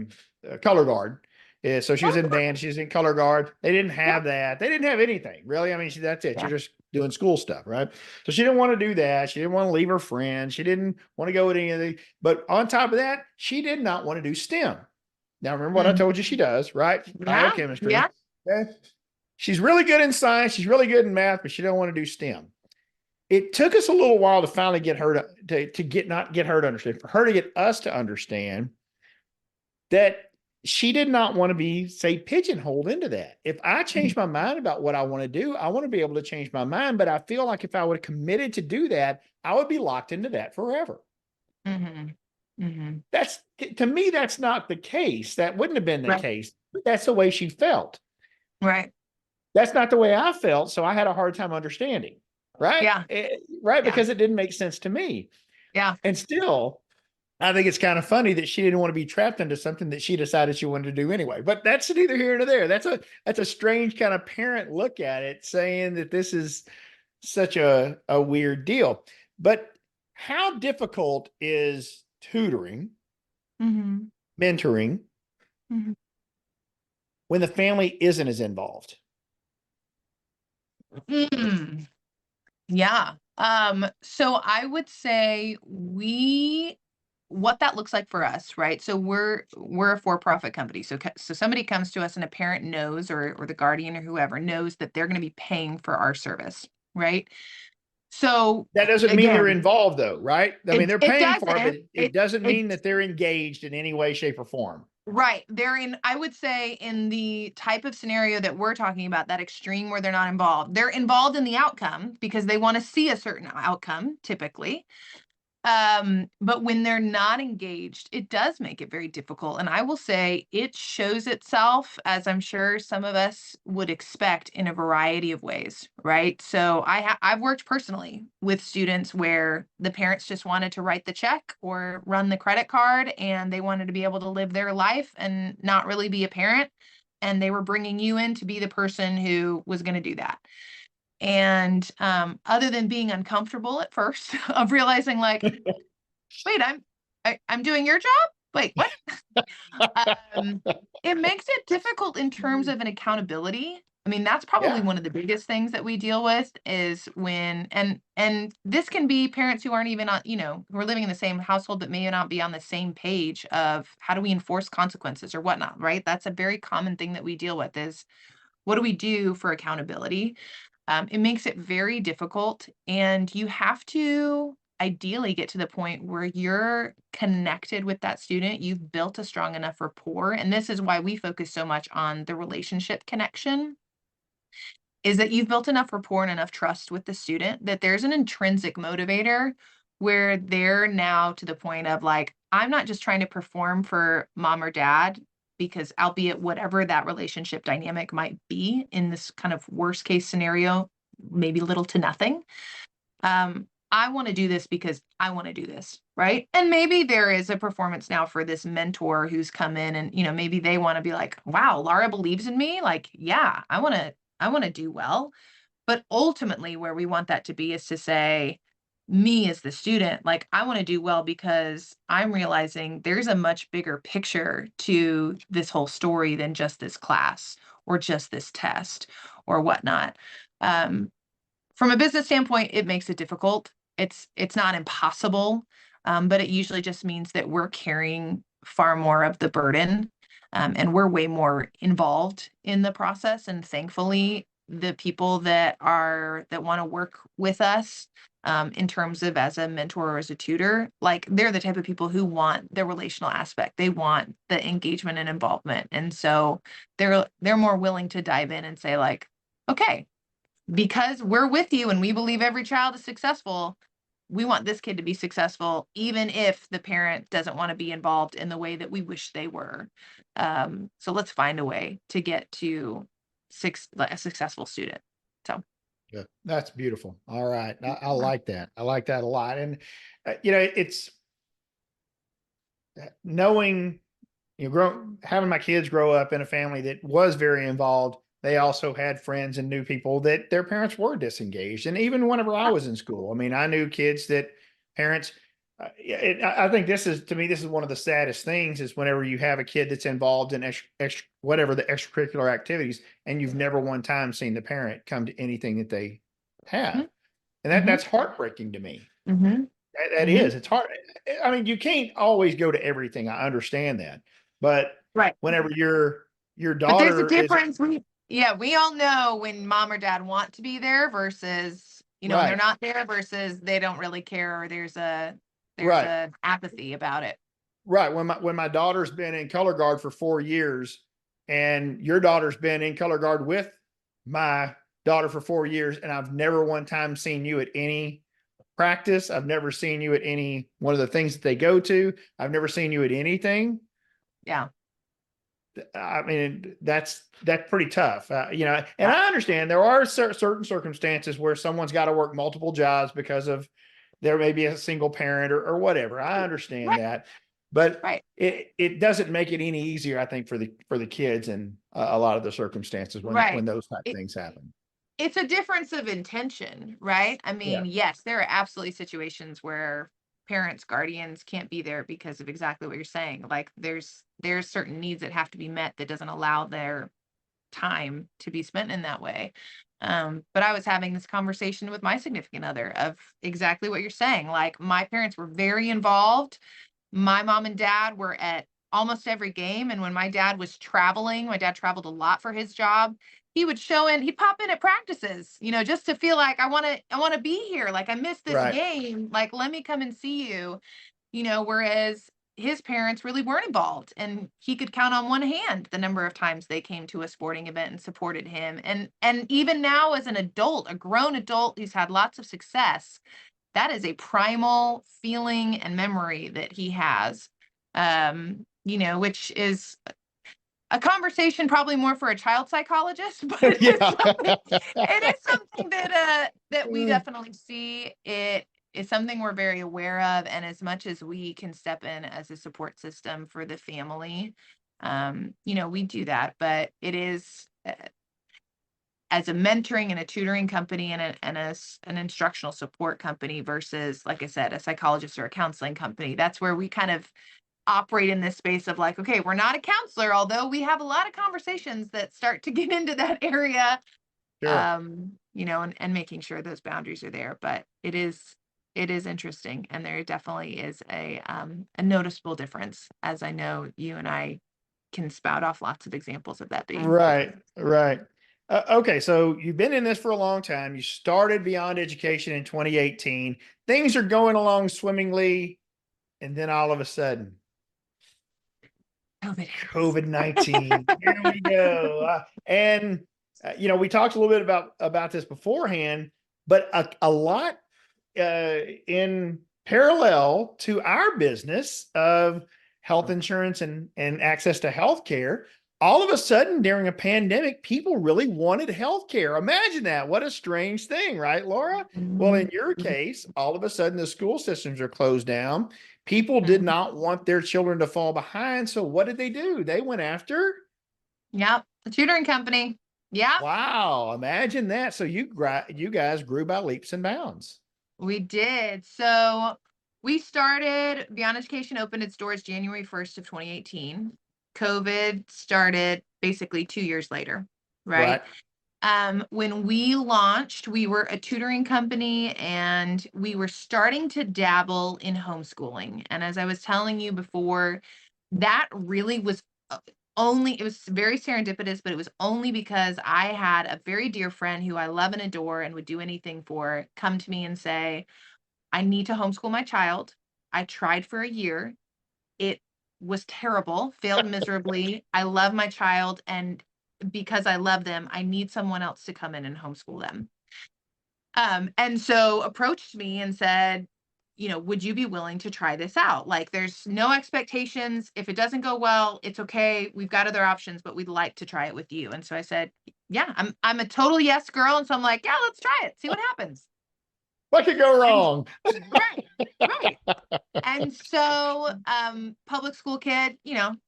color guard. Yeah, so she was in band. She was in color guard. They didn't Yeah. have that. They didn't have anything really. I mean, that's it. Yeah. You're just doing school stuff, right? So she didn't want to do that. She didn't want to leave her friends. She didn't want to go with anything. But on top of that, she did not want to do STEM. Now, remember what I Mhm. told you she does, right? Yeah. Biochemistry. Yeah. Okay. She's really good in science. She's really good in math, but she don't want to do STEM. It took us a little while to finally get her to get not get her to understand, for her to get us to understand that she did not want to be, say, pigeonholed into that. If I change my mind about what I want to do, I want to be able to change my mind. But I feel like if I would have committed to do that, I would be locked into that forever. Mm-hmm. Mm-hmm. That's to me, that's not the case. That wouldn't have been the Right. case. But that's the way she felt. Right. That's not the way I felt. So I had a hard time understanding. Right. Yeah. Right. Yeah. Because it didn't make sense to me. Yeah. And still, I think it's kind of funny that she didn't want to be trapped into something that she decided she wanted to do anyway. But that's neither here nor there. That's a strange kind of parent look at it, saying that this is such a weird deal. But how difficult is tutoring, Mm-hmm. mentoring, Mm-hmm. when the family isn't as involved? Mm. Yeah. So I would say what that looks like for us, right? So we're a for-profit company. So somebody comes to us and a parent knows, or the guardian or whoever knows, that they're going to be paying for our service, right? So That doesn't mean they're again, involved, though, right? I mean, they're it paying for it, but doesn't. it doesn't It mean that they're engaged in any way, shape, or form. Right. I would say, in the type of scenario that we're talking about, that extreme where they're not involved. They're involved in the outcome because they want to see a certain outcome, typically. But when they're not engaged, it does make it very difficult. And I will say it shows itself, as I'm sure some of us would expect, in a variety of ways, right? So I've worked personally with students where the parents just wanted to write the check or run the credit card, and they wanted to be able to live their life and not really be a parent. And they were bringing you in to be the person who was going to do that. And other than being uncomfortable at first of realizing, like, wait, I'm doing your job? Wait, what? Um, it makes it difficult in terms of an accountability. I mean, that's probably Yeah. one of the biggest things that we deal with, is when, and this can be parents who aren't even on, who are living in the same household but may not be on the same page of how do we enforce consequences or whatnot, right? That's a very common thing that we deal with, is what do we do for accountability? It makes it very difficult, and you have to ideally get to the point where you're connected with that student. You've built a strong enough rapport, and this is why we focus so much on the relationship connection, is that you've built enough rapport and enough trust with the student that there's an intrinsic motivator where they're now to the point of like, I'm not just trying to perform for mom or dad, because albeit whatever that relationship dynamic might be in this kind of worst case scenario, maybe little to nothing. I want to do this because I want to do this, right? And maybe there is a performance now for this mentor who's come in, and maybe they want to be like, wow, Lara believes in me. Like, yeah, I want to do well. But ultimately, where we want that to be is to say, me as the student, like, I want to do well because I'm realizing there's a much bigger picture to this whole story than just this class or just this test or whatnot. Um, from a business standpoint, it makes it difficult. It's not impossible, but it usually just means that we're carrying far more of the burden, and we're way more involved in the process. And thankfully, the people that want to work with us, in terms of as a mentor or as a tutor, like they're the type of people who want the relational aspect. They want the engagement and involvement, and so they're more willing to dive in and say like, okay, because we're with you and we believe every child is successful, we want this kid to be successful, even if the parent doesn't want to be involved in the way that we wish they were. So let's find a way to get to a successful student. So, Yeah, that's beautiful. All right. I like that. I like that a lot. And, it's knowing, having my kids grow up in a family that was very involved. They also had friends and knew people that their parents were disengaged. And even whenever I was in school, I mean, I knew kids that parents, I think to me, this is one of the saddest things is whenever you have a kid that's involved in whatever the extracurricular activities, and you've never one time seen the parent come to anything that they have. And mm-hmm, that's heartbreaking to me. mm-hmm, That mm-hmm. is, it's hard. I mean, you can't always go to everything. I understand that, but Right. whenever your But there's a daughter is difference. We all know when mom or dad want to be there versus, when they're right, not there versus they don't really care, or there's right, a apathy about it. right. When my daughter's been in color guard for 4 years, and your daughter's been in color guard with my daughter for 4 years, and I've never one time seen you at any practice. I've never seen you at any one of the things that they go to. I've never seen you at anything. Yeah. I mean, that's pretty tough, and Yeah. I understand there are certain circumstances where someone's got to work multiple jobs because of there may be a single parent or whatever. I understand Right. that, but Right. it doesn't make it any easier, I think, for the kids and a lot of the circumstances when Right. those type It, things happen. it's a difference of intention, right? I Yeah, mean, yes, there are absolutely situations where parents, guardians can't be there because of exactly what you're saying. Like there's certain needs that have to be met that doesn't allow their time to be spent in that way. But I was having this conversation with my significant other of exactly what you're saying. Like my parents were very involved. My mom and dad were at almost every game. And when my dad was traveling, my dad traveled a lot for his job. He'd pop in at practices, just to feel like I want to be here. Like I missed this right. game. Like, let me come and see you, whereas his parents really weren't involved, and he could count on one hand the number of times they came to a sporting event and supported him. And even now as an adult, a grown adult who's had lots of success, that is a primal feeling and memory that he has, which is a conversation probably more for a child psychologist, but Yeah. it is something that we definitely see. It is something we're very aware of, and as much as we can step in as a support system for the family, we do that. But it is, as a mentoring and a tutoring company and an instructional support company versus, like I said, a psychologist or a counseling company. That's where we kind of operate in this space of like, okay, we're not a counselor, although we have a lot of conversations that start to get into that area, Sure. and making sure those boundaries are there. But it is interesting, and there definitely is a noticeable difference, as I know you and I can spout off lots of examples of that being. Right, right. Okay, so you've been in this for a long time. You started Beyond Education in 2018. Things are going along swimmingly, and then all of a sudden, COVID happens. COVID-19. Here we go. We talked a little bit about this beforehand, but a lot in parallel to our business of health insurance and access to health care. All of a sudden, during a pandemic, people really wanted health care. Imagine that. What a strange thing, right, Laura? Well, in your case, all of a sudden the school systems are closed down. People did Mhm. not want their children to fall behind. So what did they do? They went after, Yep, the tutoring company. Yep, wow, imagine that. So you guys grew by leaps and bounds. we did. So we started Beyond Education opened its doors January 1st of 2018. COVID started basically 2 years later, right? Right. When we launched, we were a tutoring company and we were starting to dabble in homeschooling. And as I was telling you before, that really was it was very serendipitous, but it was only because I had a very dear friend who I love and adore and would do anything for come to me and say, I need to homeschool my child. I tried for a year. It was terrible, failed miserably. I love my child, and because I love them, I need someone else to come in and homeschool them. And so approached me and said, would you be willing to try this out? Like, there's no expectations. If it doesn't go well, it's okay. We've got other options, but we'd like to try it with you. And so I said, yeah, I'm a total yes girl. And so I'm like, yeah, let's try it, see what happens. What could go And wrong? right, right. And so, public school kid,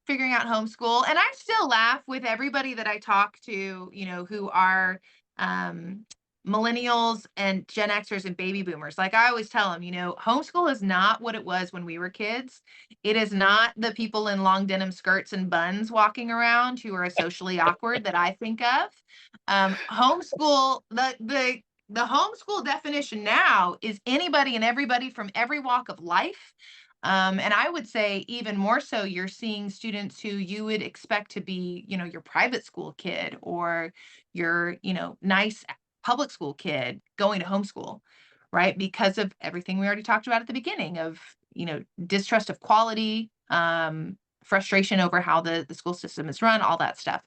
figuring out homeschool. And I still laugh with everybody that I talk to, who are millennials and Gen Xers and baby boomers. Like I always tell them, homeschool is not what it was when we were kids. It is not the people in long denim skirts and buns walking around who are socially awkward that I think of. Homeschool, the homeschool definition now is anybody and everybody from every walk of life. And I would say even more so, you're seeing students who you would expect to be, your private school kid or your, nice public school kid going to homeschool, right? Because of everything we already talked about at the beginning of, distrust of quality, frustration over how the school system is run, all that stuff.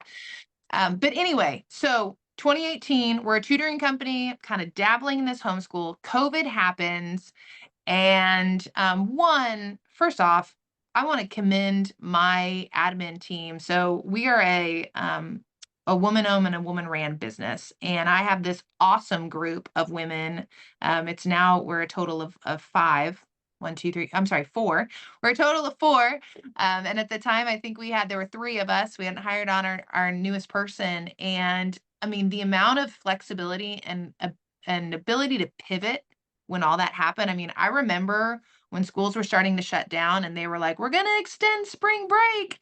But anyway, so 2018, we're a tutoring company, kind of dabbling in this homeschool. COVID happens. And first off, I want to commend my admin team. So we are a woman-owned and a woman-ran business, and I have this awesome group of women. We're a total of five. One, two, three. I'm sorry, four. We're a total of four. And at the time, I think there were three of us. We hadn't hired on our newest person, and I mean the amount of flexibility and ability to pivot when all that happened. I mean, I remember when schools were starting to shut down and they were like, we're going to extend spring break.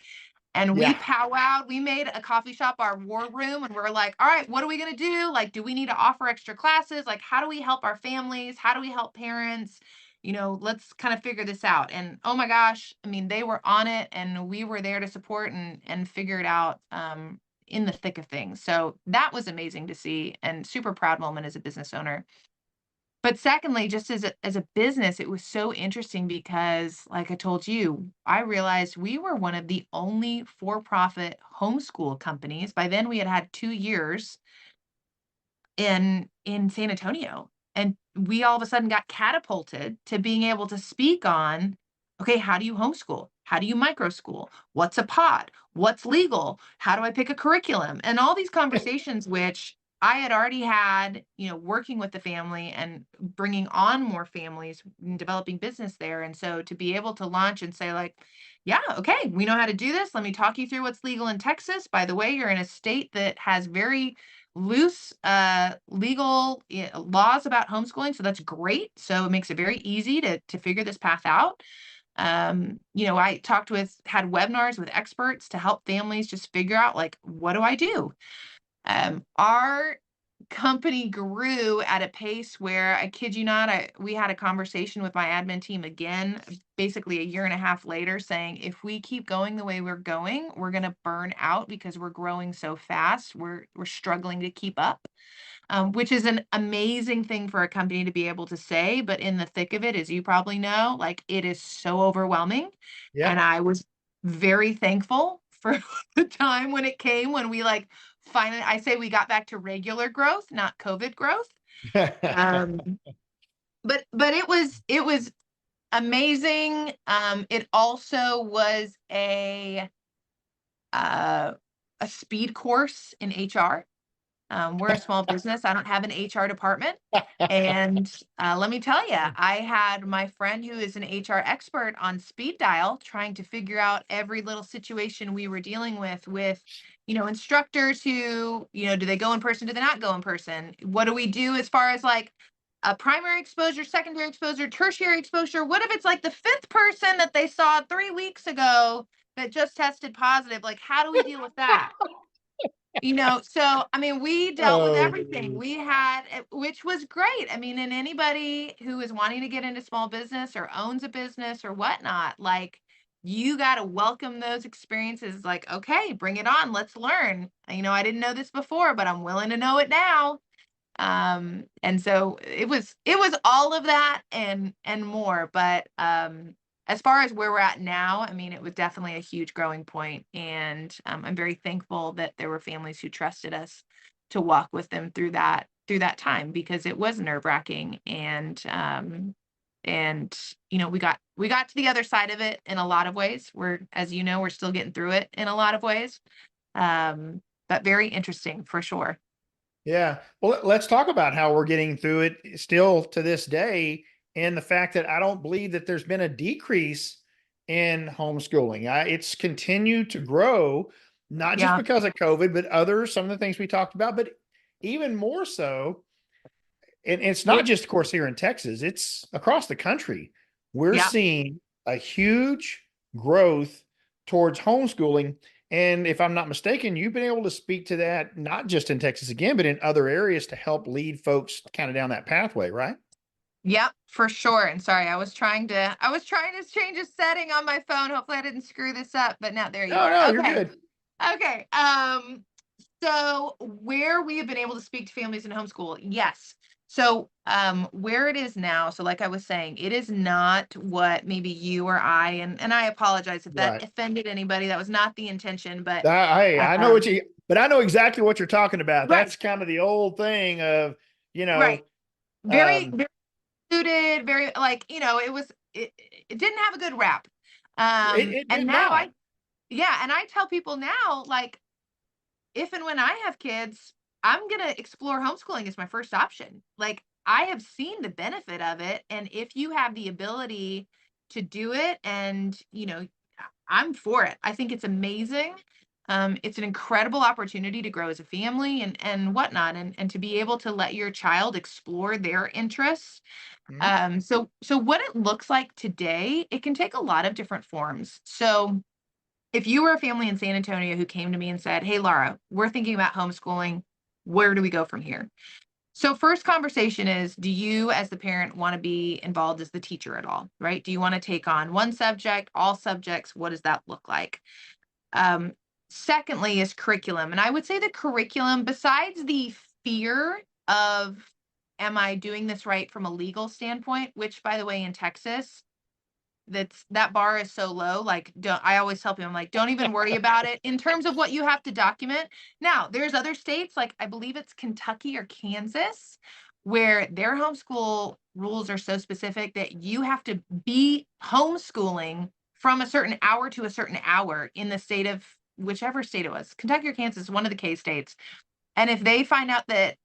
And we Yeah. powwowed. We made a coffee shop our war room and we're like, all right, what are we going to do? Like, do we need to offer extra classes? Like, how do we help our families? How do we help parents? Let's kind of figure this out. And oh my gosh, I mean, they were on it and we were there to support and figure it out in the thick of things. So that was amazing to see and super proud moment as a business owner. But secondly, just as a business, it was so interesting because, like I told you, I realized we were one of the only for-profit homeschool companies. By then, we had had 2 years in San Antonio, and we all of a sudden got catapulted to being able to speak on, okay, how do you homeschool? How do you micro school? What's a pod? What's legal? How do I pick a curriculum? And all these conversations, which I had already had, working with the family and bringing on more families and developing business there. And so to be able to launch and say, like, yeah, okay, we know how to do this. Let me talk you through what's legal in Texas. By the way, you're in a state that has very loose legal laws about homeschooling, so that's great. So it makes it very easy to figure this path out. I had webinars with experts to help families just figure out, like, what do I do? Our company grew at a pace where, I kid you not, we had a conversation with my admin team again, basically a year and a half later, saying if we keep going the way we're going, we're going to burn out because we're growing so fast. We're struggling to keep up, which is an amazing thing for a company to be able to say. But in the thick of it, as you probably know, like, it is so overwhelming. Yeah. And I was very thankful for the time when it came, when we, like, finally, I say we got back to regular growth, not COVID growth. Um, but it was amazing. It also was uh, a speed course in HR. We're a small business. I don't have an HR department. And let me tell you, I had my friend who is an HR expert on speed dial trying to figure out every little situation we were dealing with, instructors who, do they go in person? Do they not go in person? What do we do as far as, like, a primary exposure, secondary exposure, tertiary exposure? What if it's like the fifth person that they saw 3 weeks ago that just tested positive? Like, how do we deal with that? So I mean, we dealt with Oh, everything. We had, which was great. I mean, and anybody who is wanting to get into small business or owns a business or whatnot, like, you got to welcome those experiences. Like, okay, bring it on. Let's learn. I didn't know this before, but I'm willing to know it now. And so it was all of that and more. But as far as where we're at now, I mean, it was definitely a huge growing point, and I'm very thankful that there were families who trusted us to walk with them through that time, because it was nerve-wracking. And we got to the other side of it in a lot of ways. As you know, we're still getting through it in a lot of ways. But very interesting for sure. yeah. Well, let's talk about how we're getting through it still to this day, and the fact that I don't believe that there's been a decrease in homeschooling. It's continued to grow, not just Yeah. because of COVID, but some of the things we talked about, but even more so. And it's not just, of course, here in Texas, it's across the country. We're Yeah. seeing a huge growth towards homeschooling. And if I'm not mistaken, you've been able to speak to that, not just in Texas again, but in other areas to help lead folks kind of down that pathway, right? Yep, for sure. And sorry, I was trying to change a setting on my phone. Hopefully I didn't screw this up, but now there you No, are. no, you're Okay. good. Okay. So where we have been able to speak to families in homeschool, yes. So where it is now, so like I was saying, it is not what maybe you or I, and I apologize if that Right. offended anybody. That was not the intention, but Hey, I know um but I know exactly what you're talking about. right, That's kind of the old thing of, you right. know, Very, um, very suited, very, like, it didn't have a good rap. it And did now not. yeah, and I tell people now, like, if and when I have kids, I'm going to explore homeschooling as my first option. Like, I have seen the benefit of it. And if you have the ability to do it, and, I'm for it. I think it's amazing. It's an incredible opportunity to grow as a family and whatnot, and to be able to let your child explore their interests. Mhm. So what it looks like today, it can take a lot of different forms. So if you were a family in San Antonio who came to me and said, "Hey, Laura, we're thinking about homeschooling. Where do we go from here?" So, first conversation is, do you, as the parent, want to be involved as the teacher at all? Right? Do you want to take on one subject, all subjects? What does that look like? Um, Secondly, is curriculum. And I would say the curriculum, besides the fear of, am I doing this right from a legal standpoint, which, by the way, in Texas, that bar is so low. Like, don't I always tell people, I'm like, don't even worry about it in terms of what you have to document. Now, there's other states, like I believe it's Kentucky or Kansas, where their homeschool rules are so specific that you have to be homeschooling from a certain hour to a certain hour in the state of, whichever state it was, Kentucky or Kansas, one of the K states. And if they find out that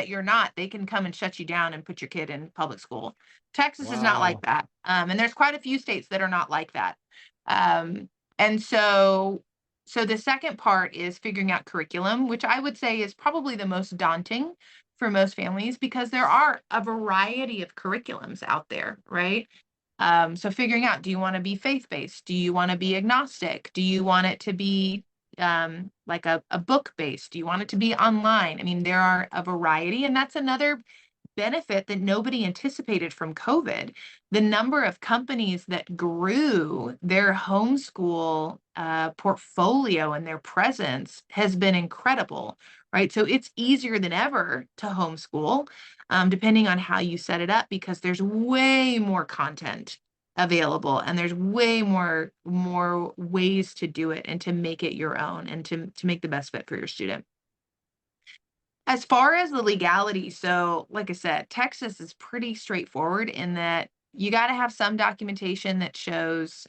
you're not, they can come and shut you down and put your kid in public school. Texas is not like Wow. that, and there's quite a few states that are not like that. Um, and so the second part is figuring out curriculum, which I would say is probably the most daunting for most families, because there are a variety of curriculums out there, right? So figuring out, do you want to be faith-based? Do you want to be agnostic? Do you want it to be like a book based? Do you want it to be online? I mean, there are a variety, and that's another benefit that nobody anticipated from COVID. The number of companies that grew their homeschool portfolio and their presence has been incredible, right? So it's easier than ever to homeschool, depending on how you set it up, because there's way more content available and there's way more ways to do it and to make it your own and to make the best fit for your student. As far as the legality, so like I said, Texas is pretty straightforward in that you got to have some documentation that shows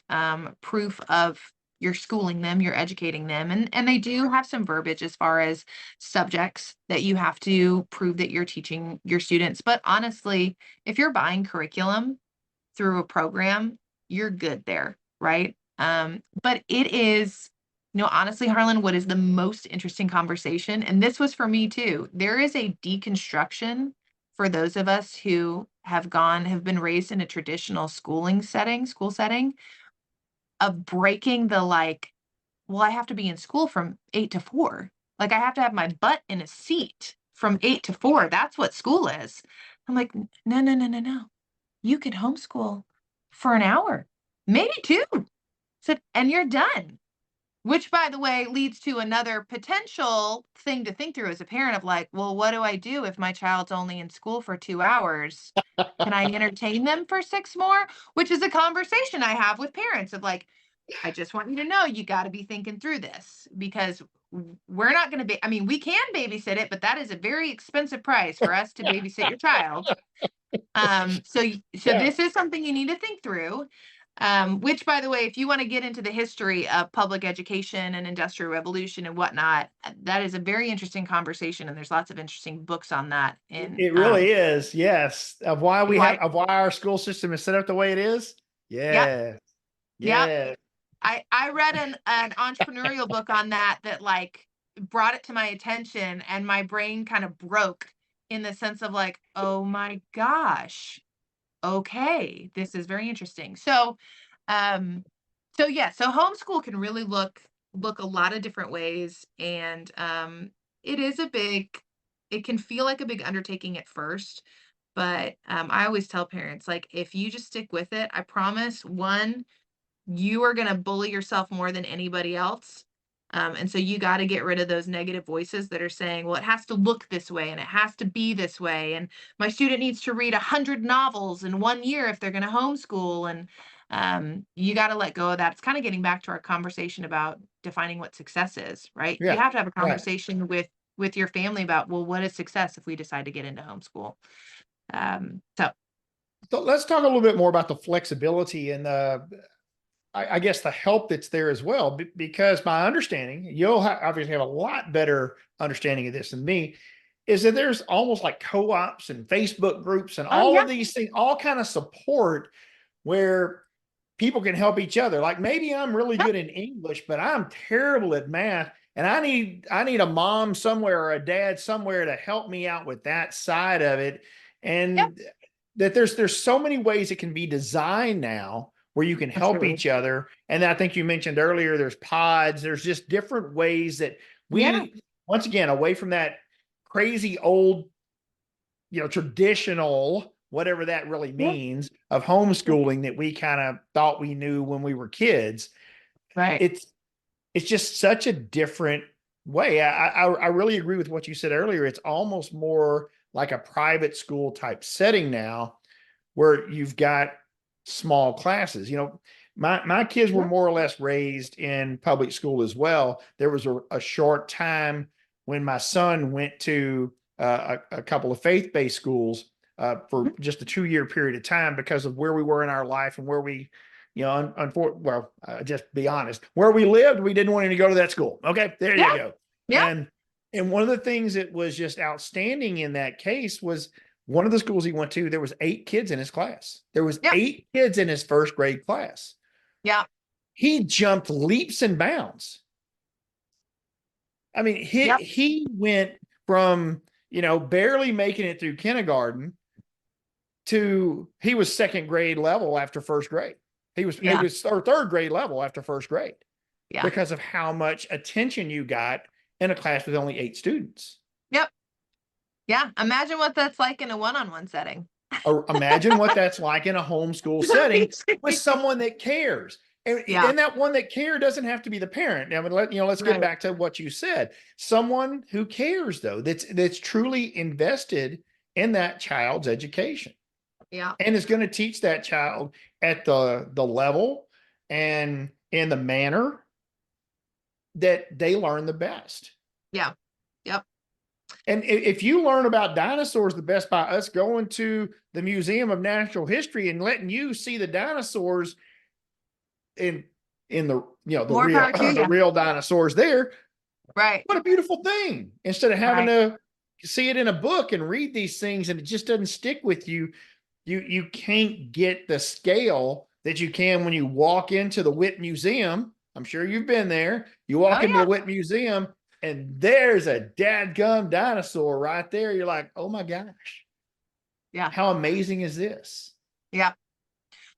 proof of you're schooling them, you're educating them, and they do have some verbiage as far as subjects that you have to prove that you're teaching your students. But honestly, if you're buying curriculum through a program, you're good there, right? But it is, honestly, Harlan, what is the most interesting conversation, and this was for me too, there is a deconstruction for those of us who have been raised in a traditional school setting, of breaking the like, well, I have to be in school from 8 to 4. Like I have to have my butt in a seat from 8 to 4. That's what school is. I'm like, no, no, no, no, no. You can homeschool for an hour, maybe two. Said, and you're done. Which, by the way, leads to another potential thing to think through as a parent of like, well, what do I do if my child's only in school for 2 hours? Can I entertain them for 6 more? Which is a conversation I have with parents of like, I just want you to know you got to be thinking through this because we're not going to be, I mean, we can babysit it, but that is a very expensive price for us to babysit your child. So Yeah. this is something you need to think through. Which, by the way, if you want to get into the history of public education and industrial revolution and whatnot, that is a very interesting conversation, and there's lots of interesting books on that. And It really is. Yes. Of why? of why our school system is set up the way it is. Yep, Yeah. yep. Yeah. I read an entrepreneurial book on that like brought it to my attention, and my brain kind of broke in the sense of like, oh my gosh, okay, this is very interesting. Um, so yeah, so homeschool can really look a lot of different ways, and it is it can feel like a big undertaking at first, but I always tell parents like if you just stick with it, I promise, one, you are going to bully yourself more than anybody else. And so you got to get rid of those negative voices that are saying, well, it has to look this way and it has to be this way. And my student needs to read 100 novels in 1 year if they're going to homeschool. And you got to let go of that. It's kind of getting back to our conversation about defining what success is, right? You Yeah. have to have a Right. conversation with your family about, well, what is success if we decide to get into homeschool? So So let's talk a little bit more about the flexibility and I guess the help that's there as well, because my understanding, you'll obviously have a lot better understanding of this than me, is that there's almost like co-ops and Facebook groups and oh all yeah, of these things, all kind of support where people can help each other. Like maybe I'm really yep, good in English, but I'm terrible at math. And I need a mom somewhere or a dad somewhere to help me out with that side of it. yep, And that there's so many ways it can be designed now where you can help absolutely. each other. And I think you mentioned earlier, there's pods, there's just different ways that Yeah, we, once again, away from that crazy old, traditional, whatever that really yeah, means, of homeschooling that we kind of thought we knew when we were kids. right. It's it's just such a different way. I really agree with what you said earlier. It's almost more like a private school type setting now, where you've got small classes. My kids were Yeah, more or less raised in public school as well. There was a short time when my son went to a couple of faith-based schools for mhm, just a 2-year period of time because of where we were in our life and where we, well, just be honest, where we lived, we didn't want him to go to that school. Okay, there you yeah, go. yeah, And one of the things that was just outstanding in that case was one of the schools he went to, there was 8 kids in his class. There was yeah, 8 kids in his first grade class. yeah, He jumped leaps and bounds. I mean, yeah, he went from, barely making it through kindergarten to he was second grade level after first grade. He yeah, was or third grade level after first grade. Yeah. because of how much attention you got in a class with only 8 students. Yep. Yeah. Imagine what that's like in a one-on-one setting. Or imagine what that's like in a homeschool setting with someone that cares. Yeah. And that one that care doesn't have to be the parent. Now, let's get Right. back to what you said. Someone who cares, though, that's truly invested in that child's education Yeah. and is going to teach that child at the level and in the manner that they learn the best. Yeah. Yep. And if you learn about dinosaurs the best by us going to the Museum of Natural History and letting you see the dinosaurs in the the More real power to the you. real dinosaurs there, Right. what a beautiful thing. Instead of having Right. to see it in a book and read these things and it just doesn't stick with you, you can't get the scale that you can when you walk into the Whit Museum. I'm sure you've been there. You Oh walk into the yeah. Whit Museum and there's a dadgum dinosaur right there. You're like, oh my gosh, Yeah. how amazing is this? Yeah.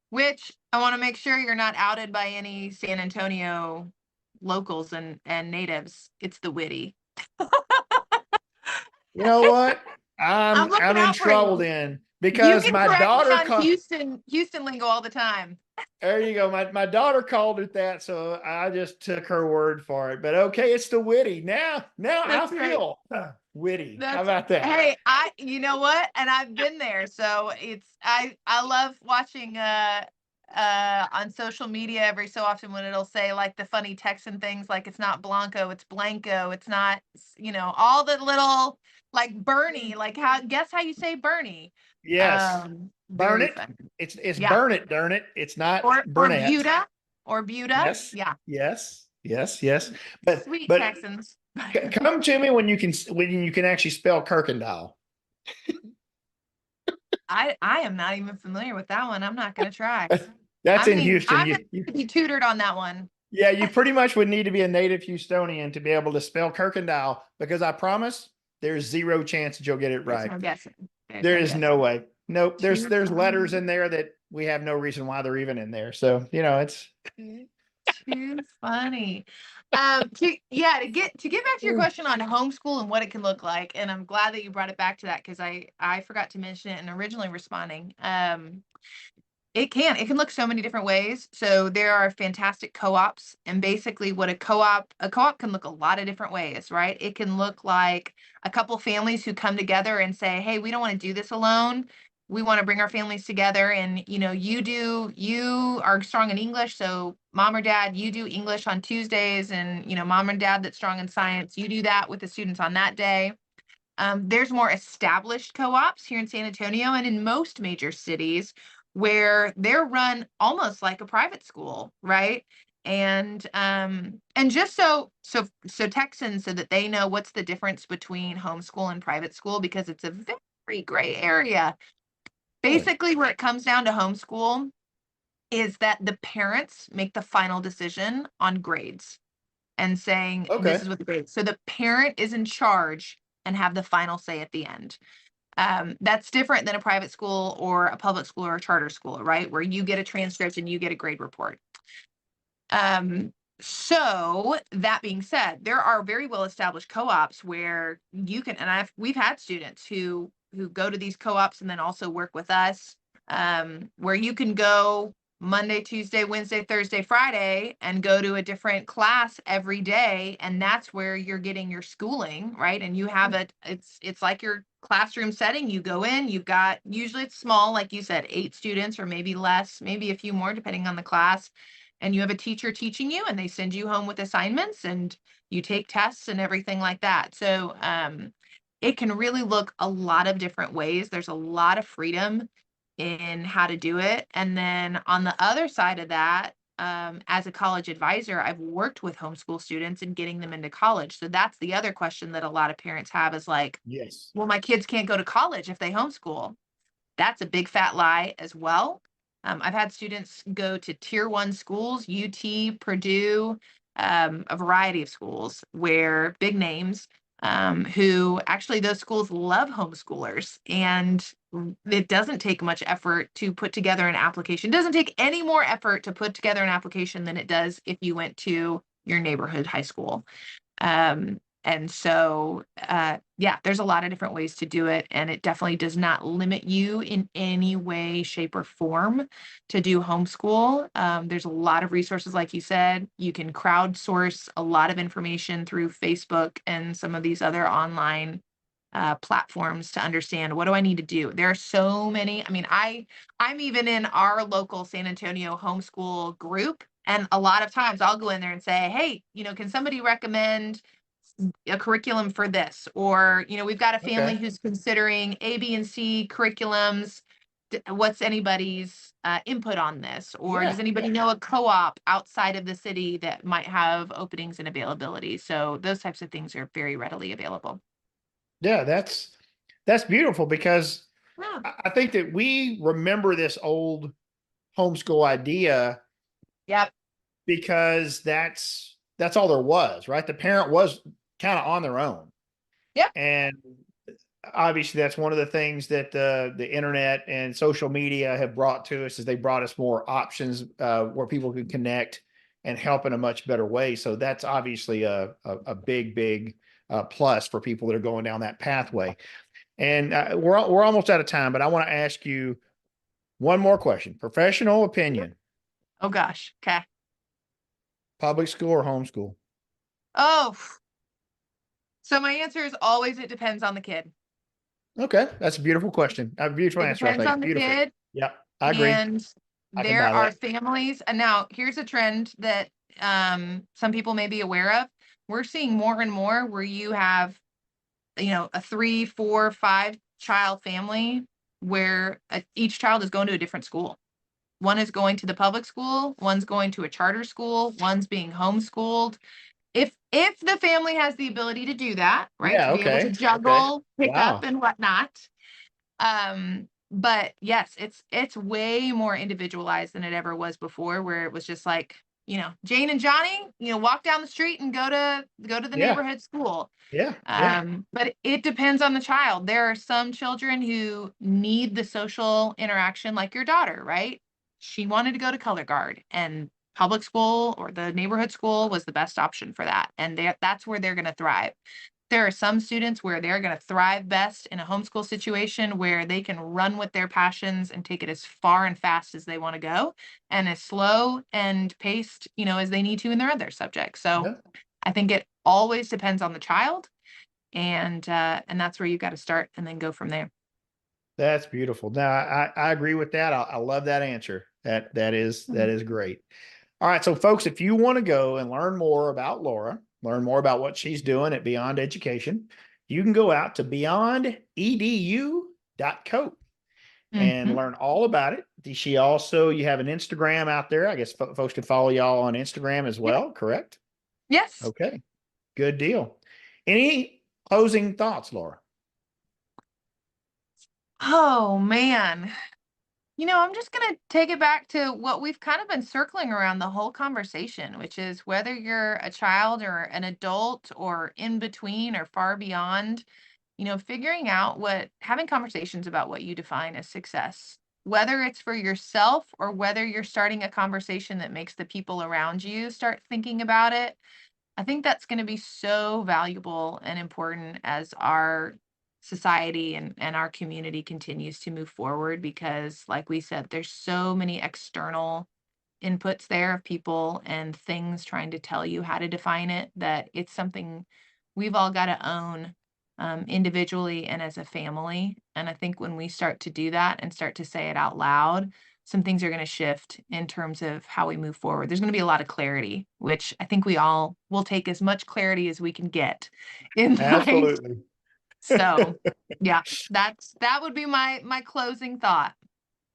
Which I want to make sure you're not outed by any San Antonio locals and natives. It's the Witty. You know what? I'm looking I'm in out for trouble you. then You because can my correct me daughter on Houston lingo all the time. there you go. My daughter called it that, so I just took her word for it. But okay, it's the witty. Now I That's right. feel witty. How That's about that? hey, you know what? And I've been there. So I love watching on social media every so often when it'll say like the funny Texan things like it's not Blanco, it's Blanco, it's not all the little like Bernie, like guess how you say Bernie. Yes. Burn Very it. fun. It's Yeah. burn it, darn it. It's not Or Burnett. Buda or Buda. Yes. Yeah. Yes. Yes. Yes. But Sweet but Texans. come to me when you can actually spell Kirkendall. I am not even familiar with that one. I'm not gonna try. That's in Houston. I'm gonna be tutored on that one. Yeah, you pretty much would need to be a native Houstonian to be able to spell Kirkendall because I promise there's zero chance that you'll get it There's right. no guessing. There's There no is no guessing. way. Nope. Too There's letters funny. in there that we have no reason why they're even in there. So, it's Too funny. To get back to your question on homeschool and what it can look like, and I'm glad that you brought it back to that because I forgot to mention it in originally responding. It can look so many different ways. So there are fantastic co-ops, and basically what a co-op can look a lot of different ways, right? It can look like a couple families who come together and say, hey, we don't want to do this alone. We want to bring our families together, and you are strong in English, so mom or dad, you do English on Tuesdays, and mom and dad that's strong in science, you do that with the students on that day. There's more established co-ops here in San Antonio and in most major cities where they're run almost like a private school, right? And just so Texans, so that they know what's the difference between homeschool and private school, because it's a very gray area. really Basically, where it comes down to homeschool is that the parents make the final decision on grades and saying this okay. is what the grade. So the parent is in charge and have the final say at the end. That's different than a private school or a public school or a charter school, right? Where you get a transcript and you get a grade report. So that being said, there are very well established co-ops where you can, and we've had students who go to these co-ops and then also work with us, where you can go Monday, Tuesday, Wednesday, Thursday, Friday, and go to a different class every day, and that's where you're getting your schooling, right? And you have it's like your classroom setting. You go in, you've got, usually it's small, like you said, 8 students or maybe less, maybe a few more depending on the class, and you have a teacher teaching you, and they send you home with assignments, and you take tests and everything like that. So it can really look a lot of different ways. There's a lot of freedom in how to do it. And then on the other side of that, as a college advisor, I've worked with homeschool students and getting them into college. So that's the other question that a lot of parents have is like, Yes. well, my kids can't go to college if they homeschool. That's a big fat lie as well. I've had students go to tier 1 schools, UT, Purdue, a variety of schools where big names, who actually those schools love homeschoolers, and it doesn't take much effort to put together an application. It doesn't take any more effort to put together an application than it does if you went to your neighborhood high school. And so, yeah, there's a lot of different ways to do it. And it definitely does not limit you in any way, shape, or form to do homeschool. There's a lot of resources, like you said. You can crowdsource a lot of information through Facebook and some of these other online platforms to understand, what do I need to do. There are so many. I mean, I'm even in our local San Antonio homeschool group, and a lot of times I'll go in there and say, hey, can somebody recommend a curriculum for this? Or, we've got a family Okay. who's considering A, B, and C curriculums. What's anybody's input on this? Or does Yeah. anybody know a co-op outside of the city that might have openings and availability? So those types of things are very readily available. Yeah. That's beautiful, because Yeah. I think that we remember this old homeschool idea Yep. because that's all there was, right? The parent was kind of on their own. Yep. And obviously that's one of the things that the internet and social media have brought to us, is they brought us more options where people can connect and help in a much better way. So that's obviously a big plus for people that are going down that pathway. And we're almost out of time, but I want to ask you one more question. Professional opinion: Oh gosh. Okay. public school or homeschool? Oh, so my answer is always, it depends on the kid. Okay, that's a beautiful question. A beautiful It answer, I depends think. on the Beautiful. kid. Yeah, I agree. And I can there buy are that. families, and now here's a trend that some people may be aware of. We're seeing more and more where you have, a 3, 4, 5 child family where each child is going to a different school. One is going to the public school, one's going to a charter school, one's being homeschooled. If the family has the ability to do that, right, to Yeah, be able to okay. Okay. juggle, pick up, Wow. and whatnot. But yes, it's way more individualized than it ever was before, where it was just like, Jane and Johnny, walk down the street and go to the Yeah. neighborhood school. Yeah. Yeah. But it depends on the child. There are some children who need the social interaction, like your daughter, right? She wanted to go to color guard, and public school or the neighborhood school was the best option for that. And that's where they're going to thrive. There are some students where they're going to thrive best in a homeschool situation, where they can run with their passions and take it as far and fast as they want to go, and as slow and paced, as they need to in their other subjects. So Yeah. I think it always depends on the child, and that's where you got to start and then go from there. That's beautiful. Now, I agree with that. I love that answer. That is great. All right. So, folks, if you want to go and learn more about Laura, learn more about what she's doing at Beyond Education, you can go out to beyondedu.co and Mhm. learn all about it. You have an Instagram out there. I guess folks can follow y'all on Instagram as Yeah. well, correct? Yes. Okay, good deal. Any closing thoughts, Laura? Oh man. I'm just going to take it back to what we've kind of been circling around the whole conversation, which is whether you're a child or an adult or in between or far beyond, figuring out having conversations about what you define as success, whether it's for yourself or whether you're starting a conversation that makes the people around you start thinking about it. I think that's going to be so valuable and important as our society and our community continues to move forward, because like we said, there's so many external inputs there of people and things trying to tell you how to define it, that it's something we've all got to own, individually and as a family. And I think when we start to do that and start to say it out loud, some things are going to shift in terms of how we move forward. There's going to be a lot of clarity, which I think we all will take as much clarity as we can get in life. Absolutely. So, yeah, that would be my closing thought.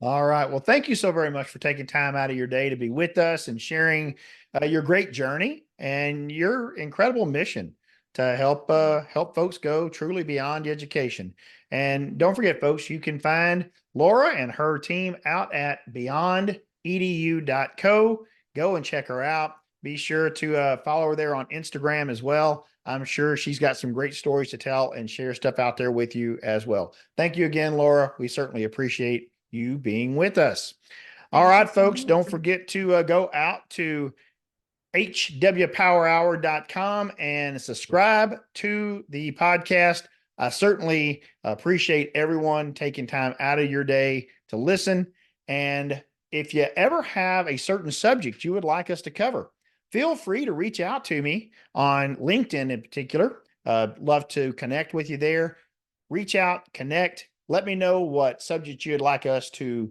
All right. Well, thank you so very much for taking time out of your day to be with us and sharing your great journey and your incredible mission to help folks go truly beyond education. And don't forget, folks, you can find Laura and her team out at beyondedu.co. Go and check her out. Be sure to follow her there on Instagram as well. I'm sure she's got some great stories to tell and share stuff out there with you as well. Thank you again, Laura. We certainly appreciate you being with us. All Thank you right, so folks, much. don't forget to go out to hwpowerhour.com and subscribe to the podcast. I certainly appreciate everyone taking time out of your day to listen. And if you ever have a certain subject you would like us to cover, feel free to reach out to me on LinkedIn in particular. Love to connect with you there. Reach out, connect, let me know what subject you'd like us to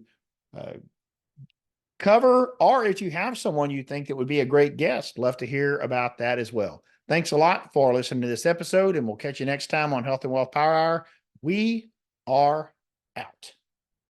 cover, or if you have someone you think that would be a great guest, love to hear about that as well. Thanks a lot for listening to this episode, and we'll catch you next time on Health and Wealth Power Hour. We are